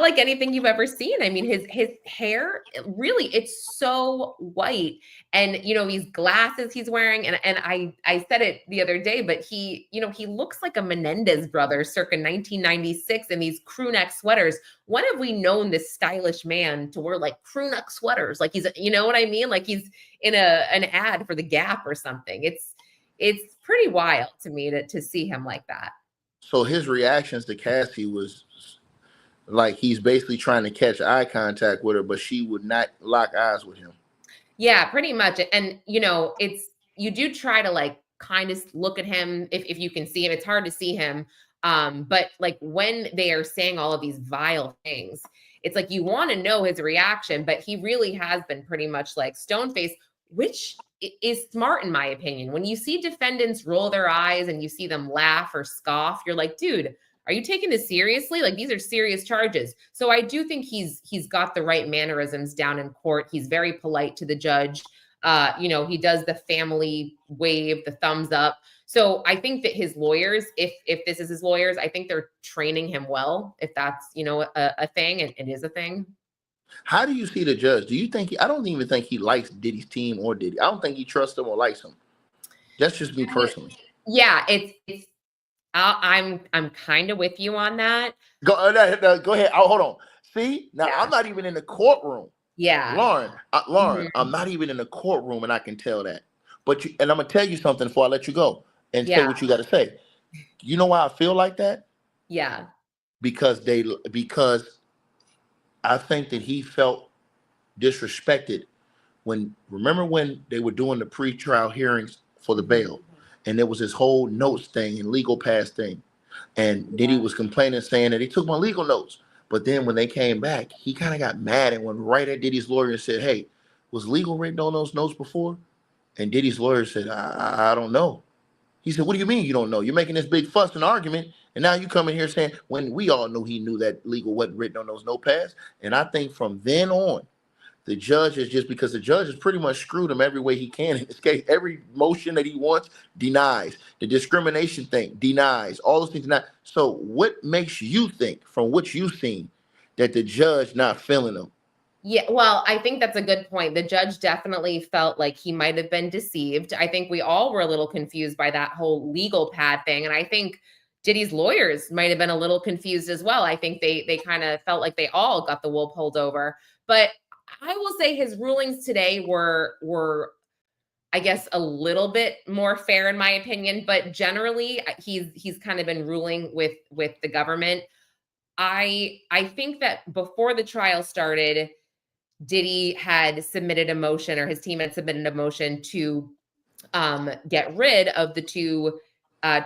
like anything you've ever seen. I mean, his hair, really, it's so white. And, these glasses he's wearing. And I said it the other day, but he looks like a Menendez brother circa 1996 in these crew neck sweaters. When have we known this stylish man to wear like crew neck sweaters? Like he's, you know what I mean? Like he's in an ad for the Gap or something. It's pretty wild to me to see him like that. So his reactions to Cassie was like he's basically trying to catch eye contact with her, but she would not lock eyes with him. Yeah, pretty much. And, you do try to like kind of look at him if you can see him. It's hard to see him. But like when they are saying all of these vile things, it's like you want to know his reaction, but he really has been pretty much like stone faced, which is smart in my opinion. When you see defendants roll their eyes and you see them laugh or scoff, you're like, dude, are you taking this seriously? Like these are serious charges. So I do think he's got the right mannerisms down in court. He's very polite to the judge. He does the family wave, the thumbs up. So I think that his lawyers, if this is his lawyers, I think they're training him well, if that's, a thing, and it is a thing. How do you see the judge? Do you think I don't even think he likes Diddy's team or Diddy. I don't think he trusts him or likes him. That's just me personally. Yeah, it's I'm kind of with you on that. Go ahead. Oh, hold on. See, now I'm not even in the courtroom. Yeah, Lauren, I'm not even in the courtroom, and I can tell that. But and I'm gonna tell you something before I let you go and say what you got to say. You know why I feel like that? Yeah, because I think that he felt disrespected remember when they were doing the pre-trial hearings for the Mhm. bail, and there was this whole notes thing and legal pass thing, and Diddy Yeah. was complaining saying that he took my legal notes. But then when they came back, he kind of got mad and went right at Diddy's lawyer and said, "Hey, was legal written on those notes before?" And Diddy's lawyer said, I don't know." He said, "What do you mean you don't know? You're making this big fuss and argument, and now you come in here saying when we all knew he knew that legal wasn't written on those notepads." And I think from then on, the judge is just because the judge has pretty much screwed him every way he can in this case. Every motion that he wants, denies. The discrimination thing, denies. All those things, denied. So what makes you think, from what you've seen, that the judge not feeling him? Yeah, well, I think that's a good point. The judge definitely felt like he might have been deceived. I think we all were a little confused by that whole legal pad thing. And I think Diddy's lawyers might have been a little confused as well. I think they kind of felt like they all got the wool pulled over. But I will say his rulings today were I guess a little bit more fair in my opinion, but generally he's kind of been ruling with the government. I think that before the trial started, Diddy had submitted a motion, or his team had submitted a motion to get rid of the two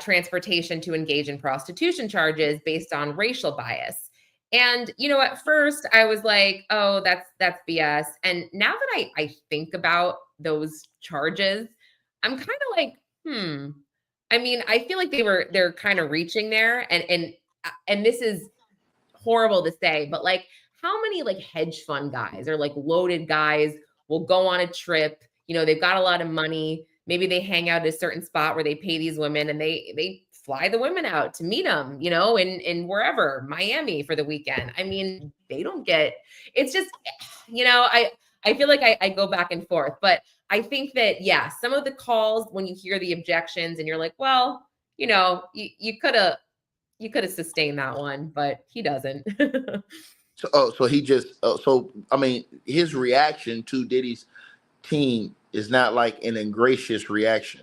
transportation to engage in prostitution charges based on racial bias. And at first I was like, "Oh, that's BS." And now that I think about those charges, I'm kind of like, hmm. I mean, I feel like they're kind of reaching there, and this is horrible to say, but like how many like hedge fund guys or like loaded guys will go on a trip, they've got a lot of money, maybe they hang out at a certain spot where they pay these women and they fly the women out to meet them, in wherever, Miami for the weekend. I mean, they don't get it's just I feel like I go back and forth, but I think that yeah, some of the calls when you hear the objections and you're like, well, you could have sustained that one, but he doesn't. So he just so I mean his reaction to Diddy's team is not like an ingracious reaction.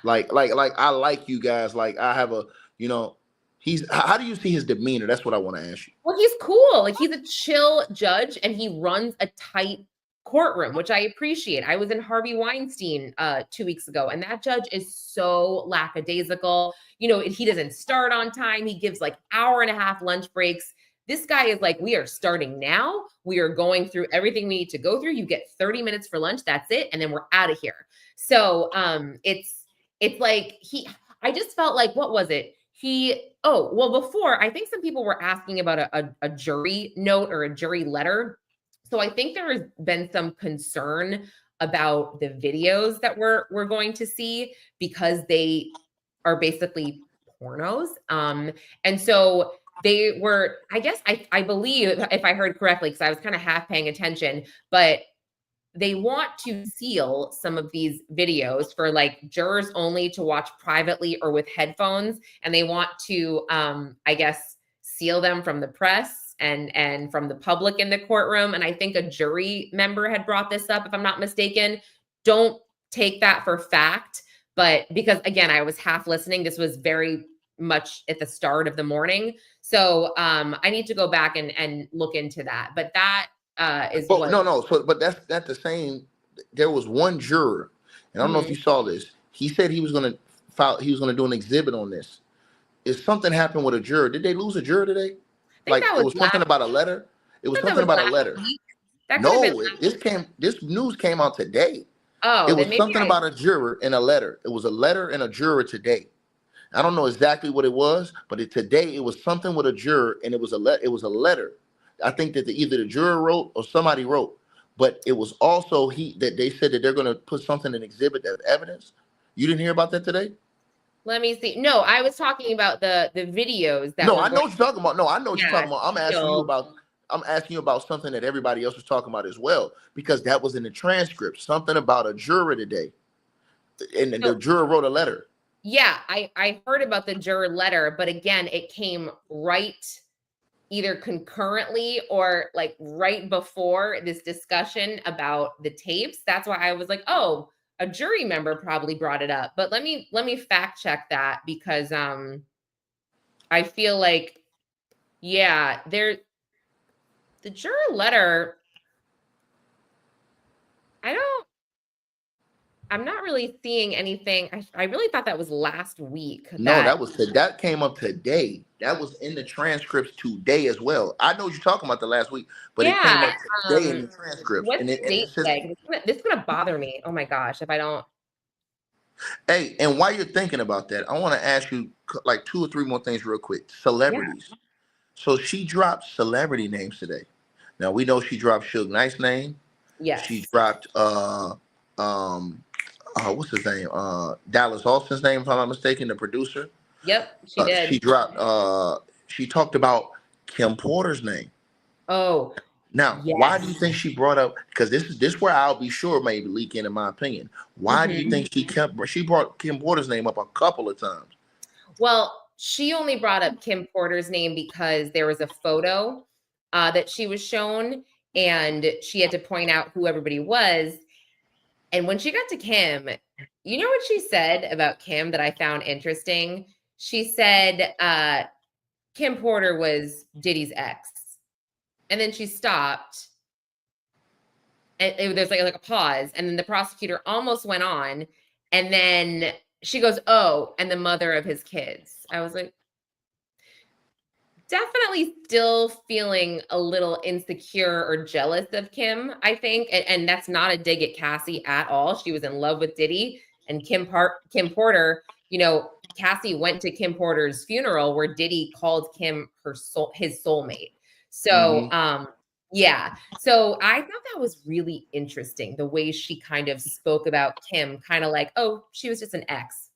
Like I like you guys. Like I have a you know he's how do you see his demeanor? That's what I want to ask you. Well, he's cool. Like he's a chill judge and he runs a tight courtroom, which I appreciate. I was in Harvey Weinstein 2 weeks ago, and that judge is so lackadaisical. He doesn't start on time. He gives like hour and a half lunch breaks. This guy is like, we are starting now. We are going through everything we need to go through. You get 30 minutes for lunch. That's it. And then we're out of here. So it's like I just felt like, what was it? Before, I think some people were asking about a jury note or a jury letter. So I think there has been some concern about the videos that we're going to see because they are basically pornos. And so they were, I guess I believe, if I heard correctly, because I was kind of half paying attention, but they want to seal some of these videos for like jurors only to watch privately or with headphones, and they want to I guess seal them from the press and from the public in the courtroom. And I think a jury member had brought this up, if I'm not mistaken. Don't take that for fact, but because again, I was half listening, this was very much at the start of the morning, so I need to go back and look into that. But that is But what. no. So but that's not the same. There was one juror, and I don't know if Mhm. you saw this. He said he was going to file. He was going to do an exhibit on this. If something happened with a juror, did they lose a juror today? I think Like that it was was something last. about a letter. It I was thought that something was about a last letter. week. That could have been No, last. this news came out today. Oh, It then was maybe something I. about a juror and a letter. It was a letter and a juror today. I don't know exactly what it was, but today it was something with a juror, and it was a letter. I think that either the juror wrote or somebody wrote, but it was also that they said that they're going to put something in exhibit as evidence. You didn't hear about that today? Let me see. No, I was talking about the videos that No, were I going. know what you're talking about. No, I know what you're Yeah, talking about. I'm asking you sealed. about. I'm asking you about something that everybody else was talking about as well, because that was in the transcript. Something about a juror today, and the So juror wrote a letter. yeah, I heard about the juror letter, but again, it came right either concurrently or like right before this discussion about the tapes. That's why I was like, oh, a jury member probably brought it up. But let me fact check that because I feel like yeah, The juror letter, I'm not really seeing anything. I really thought that was last week. No, that came up today. That was in the transcripts today as well. I know what you're talking about the last week, but it came Yeah. up today in the transcripts. What's And the date it says, today? This is gonna bother me. Oh my gosh, if I don't. hey, and while you're thinking about that, I want to ask you like 2 or 3 more things real quick. Yeah. Celebrities. So she dropped celebrity names today. Now we know she dropped Suge Knight's name. She Yes. dropped what's his name? Dallas Austin's name, if I'm not mistaken, the producer. Yep, she She did. dropped she talked about Kim Porter's name. Oh, Now, why do you yes. think she brought up, because this where I'll be sure maybe leak in my opinion. Why do you think she brought Kim Porter's name up a couple of times? Well, she only brought up Kim Porter's name because there was a photo that she was shown, and she had to point out who everybody was. And when she got to Kim, you know what she said about Kim that I found interesting? She said Kim Porter was Diddy's ex. And then she stopped. And there's like a pause. And then the prosecutor almost went on. And then she goes, oh, and the mother of his kids. I was like, definitely still feeling a little insecure or jealous of Kim, I think. And that's not a dig at Cassie at all. She was in love with Diddy. And Kim Porter, Cassie went to Kim Porter's funeral where Diddy called Kim his soulmate. So, yeah. So I thought that was really interesting, the way she kind of spoke about Kim, kind of like, oh, she was just an ex.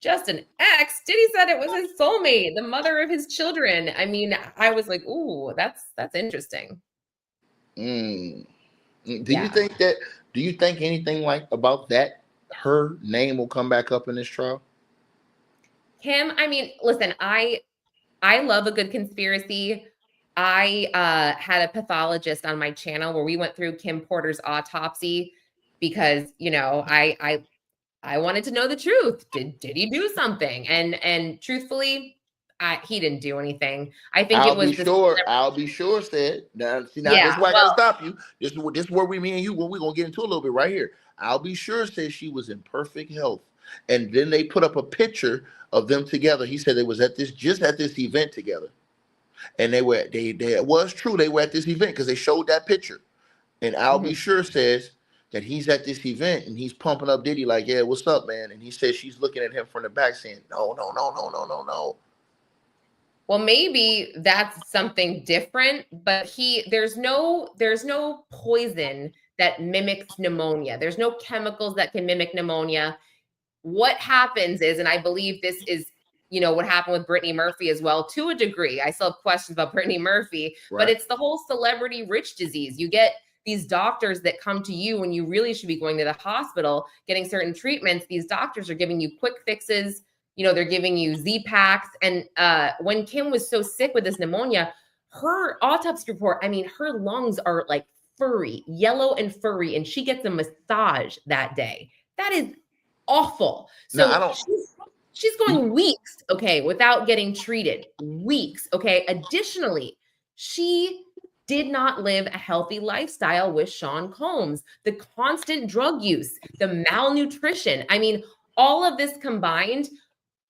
Just an ex? Diddy said it was his soulmate, the mother of his children. I mean, I was like, ooh, that's interesting. Do you think anything like about that, her name will come back up in this trial? Kim, I mean, listen, I love a good conspiracy. I had a pathologist on my channel where we went through Kim Porter's autopsy because, I wanted to know the truth. Did he do something? And truthfully, he didn't do anything. I think I'll be sure said. Now, see, now this is why I gotta stop you. This is where me and you, we're gonna get into a little bit right here. I'll be sure said she was in perfect health. And then they put up a picture of them together. He said they was at this event together. And it was true, they were at this event because they showed that picture. And I'll be sure says that he's at this event and he's pumping up Diddy like, yeah, what's up, man? And he says she's looking at him from the back saying, no, no, no, no, no, no, no. Well, maybe that's something different, but there's no poison that mimics pneumonia. There's no chemicals that can mimic pneumonia. What happens is, and I believe this is, what happened with Brittany Murphy as well, to a degree. I still have questions about Brittany Murphy, but it's the whole celebrity rich disease. You get these doctors that come to you when you really should be going to the hospital, getting certain treatments. These doctors are giving you quick fixes. They're giving you Z-Packs. And when Kim was so sick with this pneumonia, her autopsy report, I mean, her lungs are like furry, yellow and furry, and she gets a massage that day. That is awful. So she's going weeks, okay, without getting treated. Weeks, okay. Additionally, she did not live a healthy lifestyle with Sean Combs. The constant drug use, the malnutrition. I mean, all of this combined,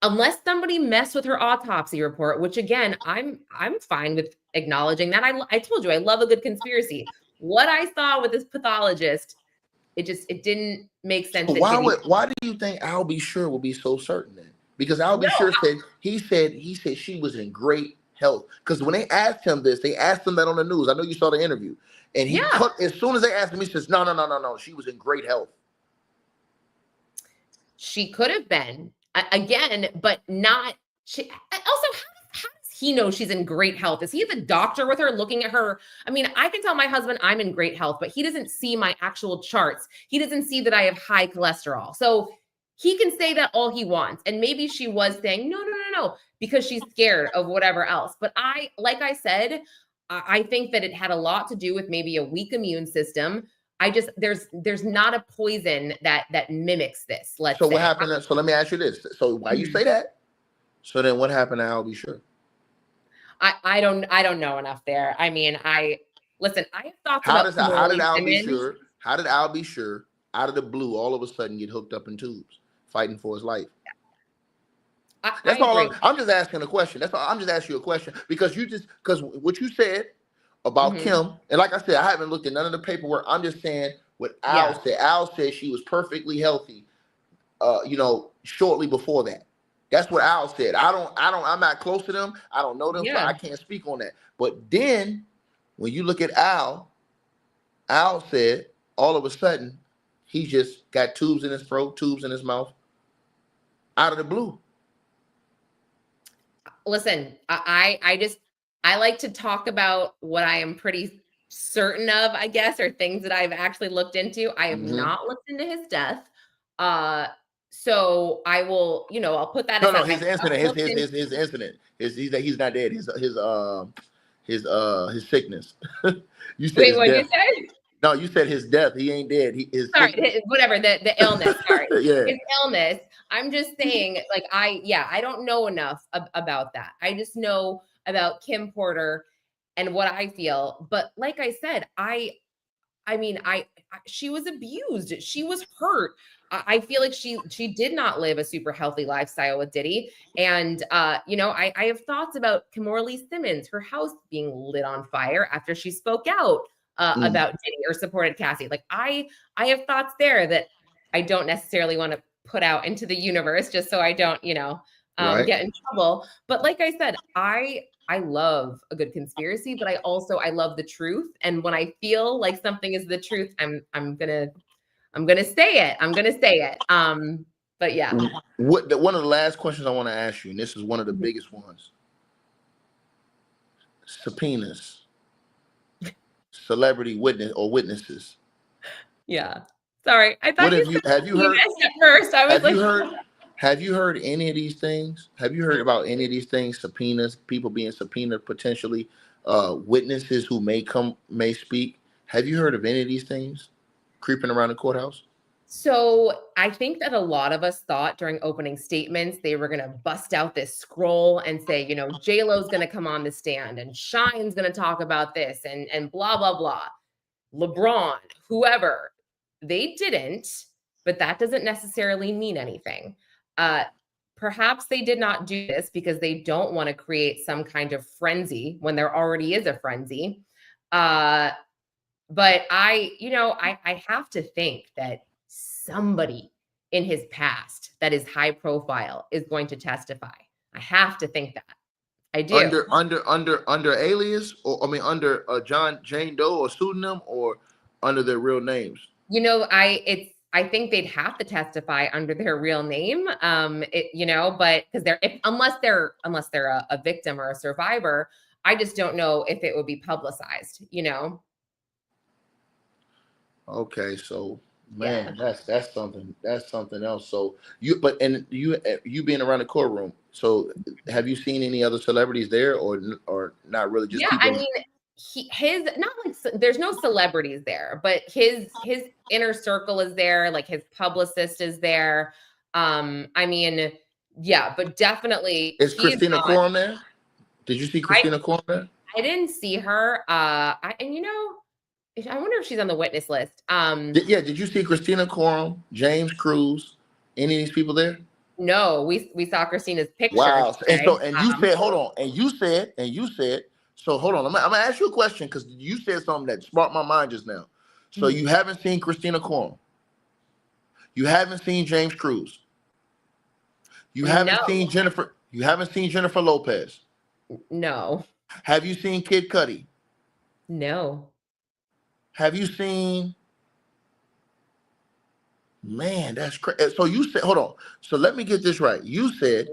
unless somebody messed with her autopsy report, which again, I'm fine with acknowledging that. I told you I love a good conspiracy. What I saw with this pathologist, it didn't make sense. So why do you think I'll be sure will be so certain then? Because I'll be sure said he said she was in great health. Because when they asked him this, they asked him that on the news. I know you saw the interview. And he as soon as they asked him, he says, no, she was in great health. She could have been. Again, but not. Also, how does he know she's in great health? Is he the doctor with her looking at her? I mean, I can tell my husband I'm in great health, but he doesn't see my actual charts. He doesn't see that I have high cholesterol. So he can say that all he wants. And maybe she was saying, no, because she's scared of whatever else. But like I said, I think that it had a lot to do with maybe a weak immune system. There's not a poison that mimics this. What happened? So let me ask you this. So why you say that? So then what happened to I'll be sure? I don't know enough there. I mean, listen, I have thoughts How about does how did Kimberly Al be Simmons. sure? How did Al be sure out of the blue all of a sudden get hooked up in tubes, fighting for his life? I That's all. agree. I'm just asking a question. That's all. I'm just asking you a question because what you said about Hmm. Kim, and like I said, I haven't looked at none of the paperwork. I'm just saying what Al Yeah. said. Al said she was perfectly healthy. Shortly before that. That's what Al said. I'm not close to them. I don't know them, so I Yeah. can't speak on that. But then when you look at Al said all of a sudden he just got tubes in his throat, tubes in his mouth, out of the blue. Listen, I like to talk about what I am pretty certain of, I guess, or things that I've actually looked into. I have Hmm. not looked into his death. Uh, so I will, I'll put that No, aside. I his have incident, looked in. his incident, he's not dead. His sickness. You said Wait, his what did you death. say? No, you said his death. He ain't dead. His Sorry, sickness. whatever, the illness. Sorry, Yeah. his illness. I'm just saying, like, I don't know enough about that. I just know about Kim Porter and what I feel. But like I said, I mean, she was abused. She was hurt. I feel like she did not live a super healthy lifestyle with Diddy. And I have thoughts about Kimberly Simmons, her house being lit on fire after she spoke out Mm, about Diddy or supported Cassie. Like I have thoughts there that I don't necessarily want to put out into the universe just so I don't, right. get in trouble. But like I said, I love a good conspiracy, but I love the truth. And when I feel like something is the truth, I'm gonna say it. I'm gonna say it. But yeah. One of the last questions I want to ask you, and this is one of the Mhm. biggest ones: subpoenas, celebrity witness or witnesses. Yeah. Sorry. I What thought you said have you heard? penis at first. I was Have you like, heard? Have you heard any of these things? Have you heard about any of these things? Subpoenas, people being subpoenaed potentially, witnesses who may speak. Have you heard of any of these things creeping around the courthouse? so I think that a lot of us thought during opening statements they were gonna bust out this scroll and say, J-Lo's gonna come on the stand and Shine's gonna talk about this and blah blah blah. LeBron, whoever. They didn't, but that doesn't necessarily mean anything. Uh, Perhaps they did not do this because they don't want to create some kind of frenzy when there already is a frenzy. Uh, but I have to think that somebody in his past that is high profile is going to testify. I have to think that. I do. Under alias, or I mean under Jane Doe or pseudonym, or under their real names. I think they'd have to testify under their real name. But because unless they're a victim or a survivor, I just don't know if it would be publicized. Okay, so Yeah. man, that's something else. So you being around the courtroom. So have you seen any other celebrities there, or not really? Just Yeah, I people. mean, his not like there's no celebrities there, but his inner circle is there, like his publicist is there. I mean, yeah, but definitely Is he's Christina on. Corum there? Did you see I Christina Corum there? I didn't see her. I wonder if she's on the witness list. Yeah, did you see Christina Corum, James Cruz, any of these people there? No, we saw Christina's picture Wow. And today. you said, hold on, and you said, so hold on, I'm gonna ask you a question because you said something that sparked my mind just now. So Mhm. you haven't seen Christina Corum, you haven't seen James Cruz, No, you haven't seen Jennifer Lopez. no, Have you seen Kid Cudi? no. Have you seen? Man, that's crazy. So you said, hold on. So let me get this right. You said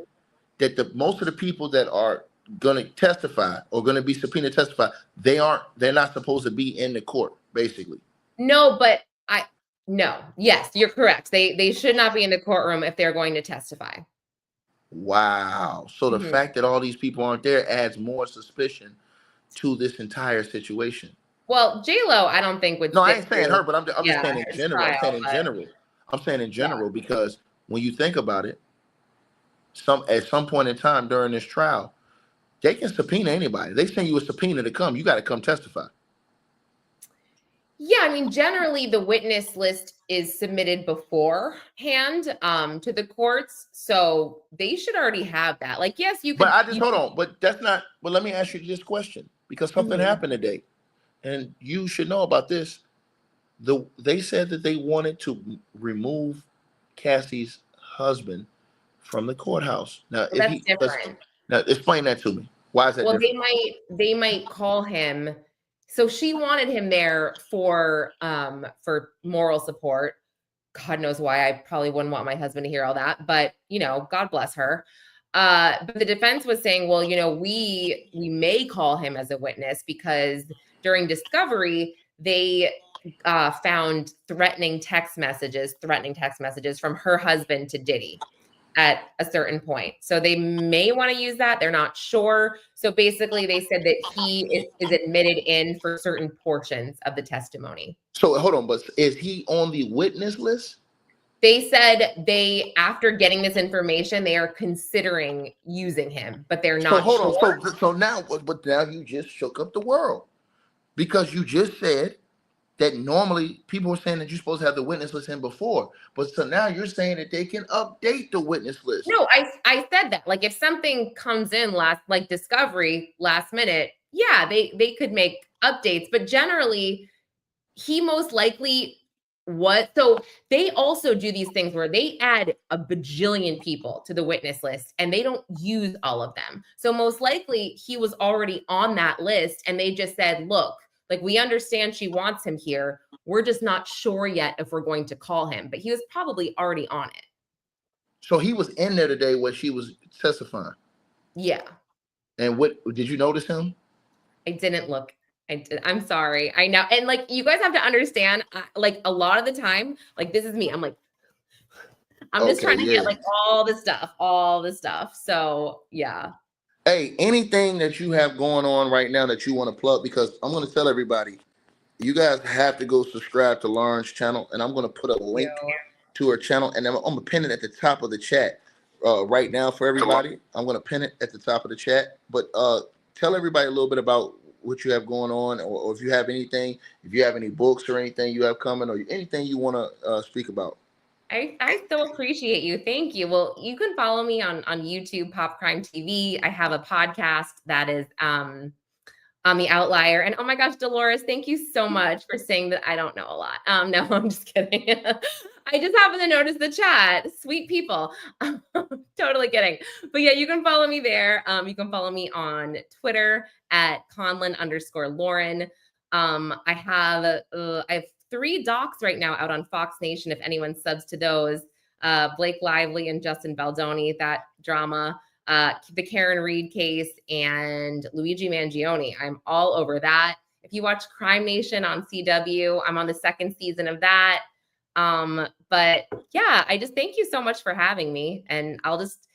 that the most of the people that are going to testify or going to be subpoenaed to testify, they're not supposed to be in the court, basically. No, but no. Yes, you're correct. They should not be in the courtroom if they're going to testify. Wow. So the Mhm. fact that all these people aren't there adds more suspicion to this entire situation. Well, J-Lo, I don't think would No, I sit ain't saying through, her, but I'm just yeah, saying in his general. I'm trial, saying in but general. I'm saying in yeah. general because when you think about it, at some point in time during this trial, they can subpoena anybody. They send you a subpoena to come. You got to come testify. Yeah, I mean, generally the witness list is submitted beforehand to the courts, so they should already have that. Like, yes, you But could. I just hold on. But that's not. But let me ask you this question because something Mhm. happened today, and you should know about this. They said that they wanted to remove Cassie's husband from the courthouse. Now, Well, if that's he different. now explain that to me. Why is that Well, different? they might call him. So she wanted him there for moral support. God knows why. I probably wouldn't want my husband to hear all that, but God bless her. But the defense was saying, well, we may call him as a witness because during discovery they found threatening text messages from her husband to Diddy at a certain point. So they may want to use that. They're not sure. So basically, they said that he is admitted in for certain portions of the testimony. So hold on, but is he on the witness list? They said after getting this information, they are considering using him, but they're So not hold on. sure. So now, but now you just shook up the world because you just said that normally people were saying that you're supposed to have the witness list in before, but so now you're saying that they can update the witness list. No, I said that. Like if something comes in like discovery last minute, yeah, they could make updates, but generally he most likely what so they also do these things where they add a bajillion people to the witness list and they don't use all of them. So most likely he was already on that list and they just said, look, like we understand she wants him here. We're just not sure yet if we're going to call him, but he was probably already on it. So he was in there today when she was testifying. Yeah. And what did you notice him? I didn't look. I'm sorry. I know. And like, you guys have to understand, like a lot of the time, like this is me. I'm just Okay, trying to get yeah. like all the stuff. So yeah. Hey, anything that you have going on right now that you want to plug? Because I'm going to tell everybody, you guys have to go subscribe to Lauren's channel, and I'm going to put a link You. to her channel, and I'm going to pin it at the top of the chat right now for everybody. I'm going to pin it at the top of the chat, but tell everybody a little bit about what you have going on, or if you have anything, if you have any books or anything you have coming, or anything you want to speak about. I so appreciate you. Thank you. Well, you can follow me on YouTube, Pop Crime TV. I have a podcast that is on The Outlier. And oh my gosh, Dolores, thank you so much for saying that I don't know a lot. No, I'm just kidding. I just happened to notice the chat. Sweet people. Totally kidding. But yeah, you can follow me there. You can follow me on Twitter at Conlin_Lauren. I have 3 docs right now out on Fox Nation if anyone subs to those. Blake Lively and Justin Baldoni, that drama. The Karen Reed case, and Luigi Mangione. I'm all over that. If you watch Crime Nation on CW, I'm on the 2nd season of that. But yeah, I just thank you so much for having me, and I'll just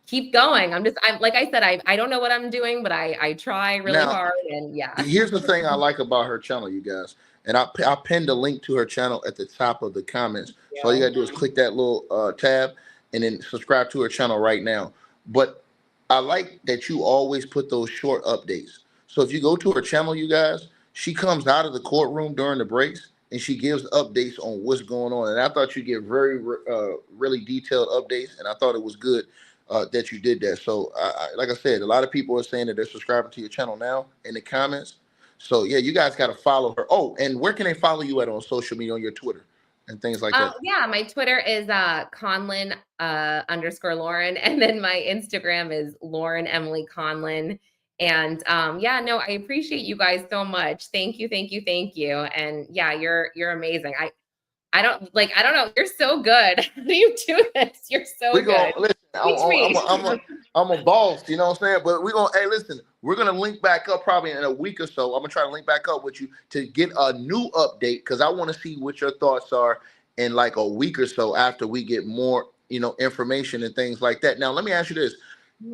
keep going. I'm like I said, I don't know what I'm doing, but I try really Now, hard, and yeah. here's the thing I like about her channel, you guys. And I pinned a link to her channel at the top of the comments. So all you gotta do is click that little tab and then subscribe to her channel right now. But I like that you always put those short updates. So if you go to her channel, you guys, she comes out of the courtroom during the breaks and she gives updates on what's going on. And I thought you get very really detailed updates, and I thought it was good that you did that. So like I said, a lot of people are saying that they're subscribing to your channel now in the comments. So yeah, you guys got to follow her. Oh, and where can they follow you at on social media, on your Twitter and things like that? Yeah, my Twitter is Conlin _Lauren, and then my Instagram is Lauren Emily Conlin. And yeah, no, I appreciate you guys so much. Thank you, thank you, thank you. And yeah, you're amazing. I don't know. You're so good. How do you do this? You're so We gonna good. listen. Teach me. I'm a boss, you know what I'm saying? But we're gonna, hey, listen, we're gonna link back up probably in a week or so. I'm gonna try to link back up with you to get a new update because I want to see what your thoughts are in like a week or so after we get more, information and things like that. Now, let me ask you this: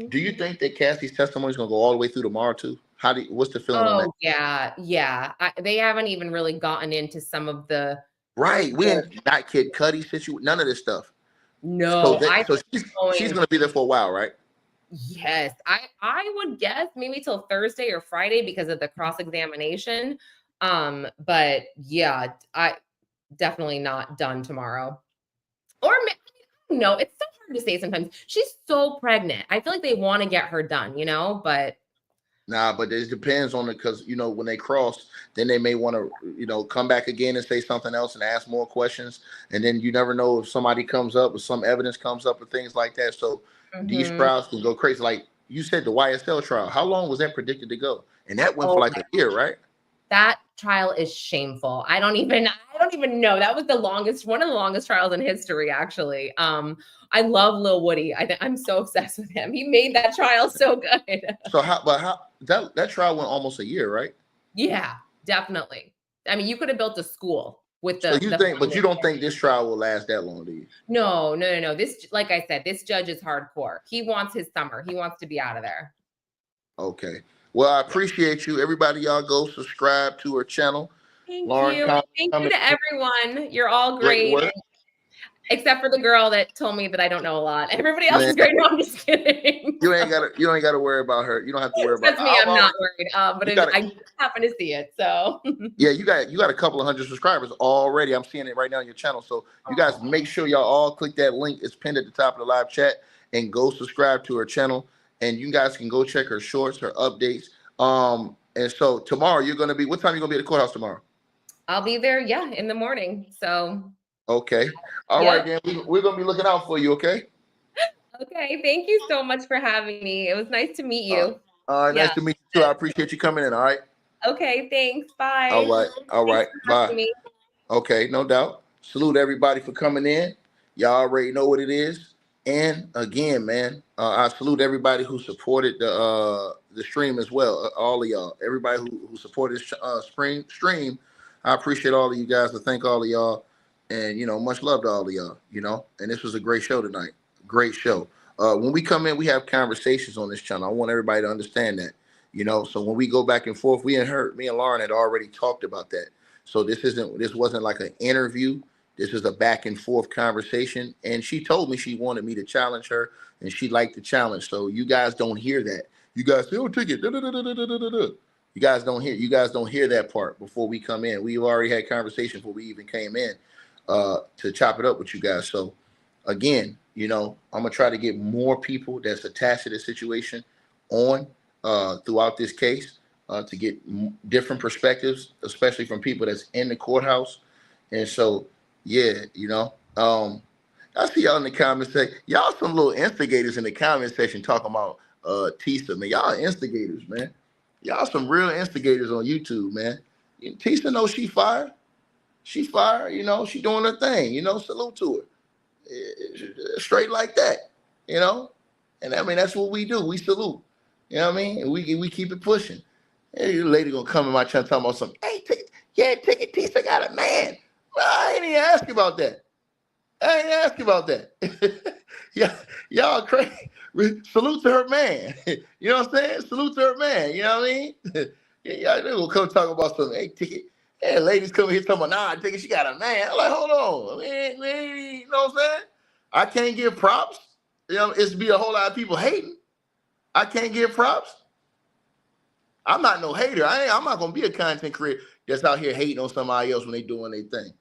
do you think that Cassie's testimony is gonna go all the way through tomorrow too? What's the feeling on that? Oh yeah, yeah. They haven't even really gotten into some of the. Right, we ain't not Kid Cudi situation, none of this stuff. No, So she's gonna be there for a while, right? Yes, I would guess maybe till Thursday or Friday because of the cross-examination. But yeah, I definitely not done tomorrow. Or no, it's so hard to say sometimes. She's so pregnant. I feel like they want to get her done, but Nah, but it depends on it because when they cross, then they may want to come back again and say something else and ask more questions, and then you never know if somebody comes up or some evidence comes up or things like that. So these mhm. trials can go crazy. Like you said, the YSL trial. How long was that predicted to go? And that went for Oh like my, a year, right? that trial is shameful. I don't even know. That was one of the longest trials in history, actually. I love Lil Woody. I'm so obsessed with him. He made that trial so good. So how that trial went almost a year, right? Yeah, definitely. I mean, you could have built a school with So you the think, but funding. you don't think this trial will last that long, do you? No, no, no, no. This, like I said, this judge is hardcore. He wants his summer. He wants to be out of there. Okay. Well, I appreciate you. Everybody, y'all go subscribe to her channel. Thank Lauren, you. Thank you comment, to everyone. You're all great great. work, Except for the girl that told me that I don't know a lot. Everybody else man. is great. No, I'm just kidding. You ain't gotta worry about her. You don't have to worry about. Trust me, I'm not worried. But You got I just happen to see it. So yeah, you got a couple of hundred subscribers already. I'm seeing it right now on your channel. So you guys make sure y'all all click that link. It's pinned at the top of the live chat and go subscribe to her channel. And you guys can go check her shorts, her updates. And so tomorrow you're gonna be. What time are you gonna be at the courthouse tomorrow? I'll be there, yeah, in the morning. So Okay. All right, yep. then we're gonna be looking out for you. Okay. Okay. Thank you so much for having me. It was nice to meet Uh, you. nice Yeah. to meet you too. I appreciate you coming in. All right. Okay. Thanks. All Bye. right. All Thanks right. for Bye. having me. Okay, no doubt. Salute everybody for coming in. Y'all already know what it is. And again, man, I salute everybody who supported the stream as well. All of y'all, everybody who supported stream. I appreciate all of you guys. I thank all of y'all, and much love to all of y'all. And this was a great show tonight. Great show. When we come in, we have conversations on this channel. I want everybody to understand that. So when we go back and forth, me and Lauren had already talked about that. So this wasn't like an interview. This is a back and forth conversation. And she told me she wanted me to challenge her and she liked the challenge. So you guys don't hear that. You guys say, oh, ticket. Da, da, da, da, da, da, da, da. You guys don't hear that part before we come in. We've already had conversation before we even came in to chop it up with you guys. So again, I'm gonna try to get more people that's attached to this situation on throughout this case to get different perspectives, especially from people that's in the courthouse. And so, yeah, I see y'all in the comments section. Y'all some little instigators in the comment section talking about Tisa, man. Y'all instigators, man. Y'all some real instigators on YouTube, man. Tisa knows she fire. She fire, she doing her thing, salute to her. Straight like that, you know? And I mean, that's what we do. We salute. You know what I mean? And we keep it pushing. Hey, your lady gonna come in my channel talking about something. Hey, take it, Tisa got a man. Well, I ain't even ask you about that. I ain't ask you about that. Yeah, y'all crazy. Salute to her man. You know what I'm saying? Salute to her man. You know what I mean? Y'all they gonna come talk about something. Hey, ticket. Hey, ladies come here talking about, nah, ticket, she got a man. I'm like, hold on. You know what I'm saying? I can't give props. It's be a whole lot of people hating. I can't give props. I'm not no hater. I'm not gonna be a content creator that's out here hating on somebody else when they doing their thing.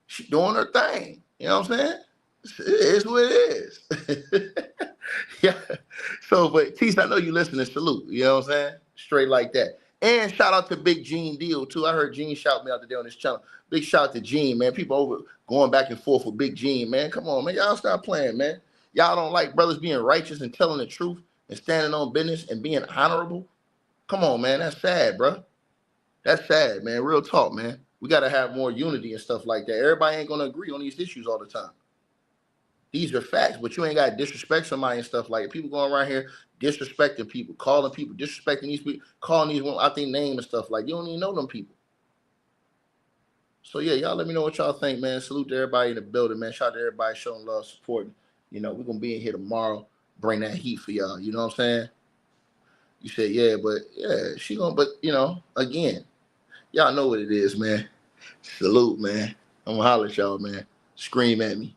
She doing her thing. You know what I'm saying? It is what it is. Yeah. So, but Tease, I know you listening. Salute. You know what I'm saying? Straight like that. And shout out to Big Gene Deal too. I heard Gene shout me out today on this channel. Big shout out to Gene, man. People over going back and forth with Big Gene, man. Come on, man. Y'all stop playing, man. Y'all don't like brothers being righteous and telling the truth and standing on business and being honorable. Come on, man. That's sad, bro. That's sad, man. Real talk, man. We got to have more unity and stuff like that. Everybody ain't going to agree on these issues all the time. These are facts, but you ain't got to disrespect somebody and stuff like that. People going around here disrespecting people, calling people, disrespecting these people, calling these women out their name and stuff like you don't even know them people. So, yeah, y'all let me know what y'all think, man. Salute to everybody in the building, man. Shout out to everybody showing love, supporting. We're going to be in here tomorrow, bring that heat for y'all. You know what I'm saying? You said, yeah, but, yeah, she going to, but, again, y'all know what it is, man. Salute, man. I'm going to holler at y'all, man. Scream at me.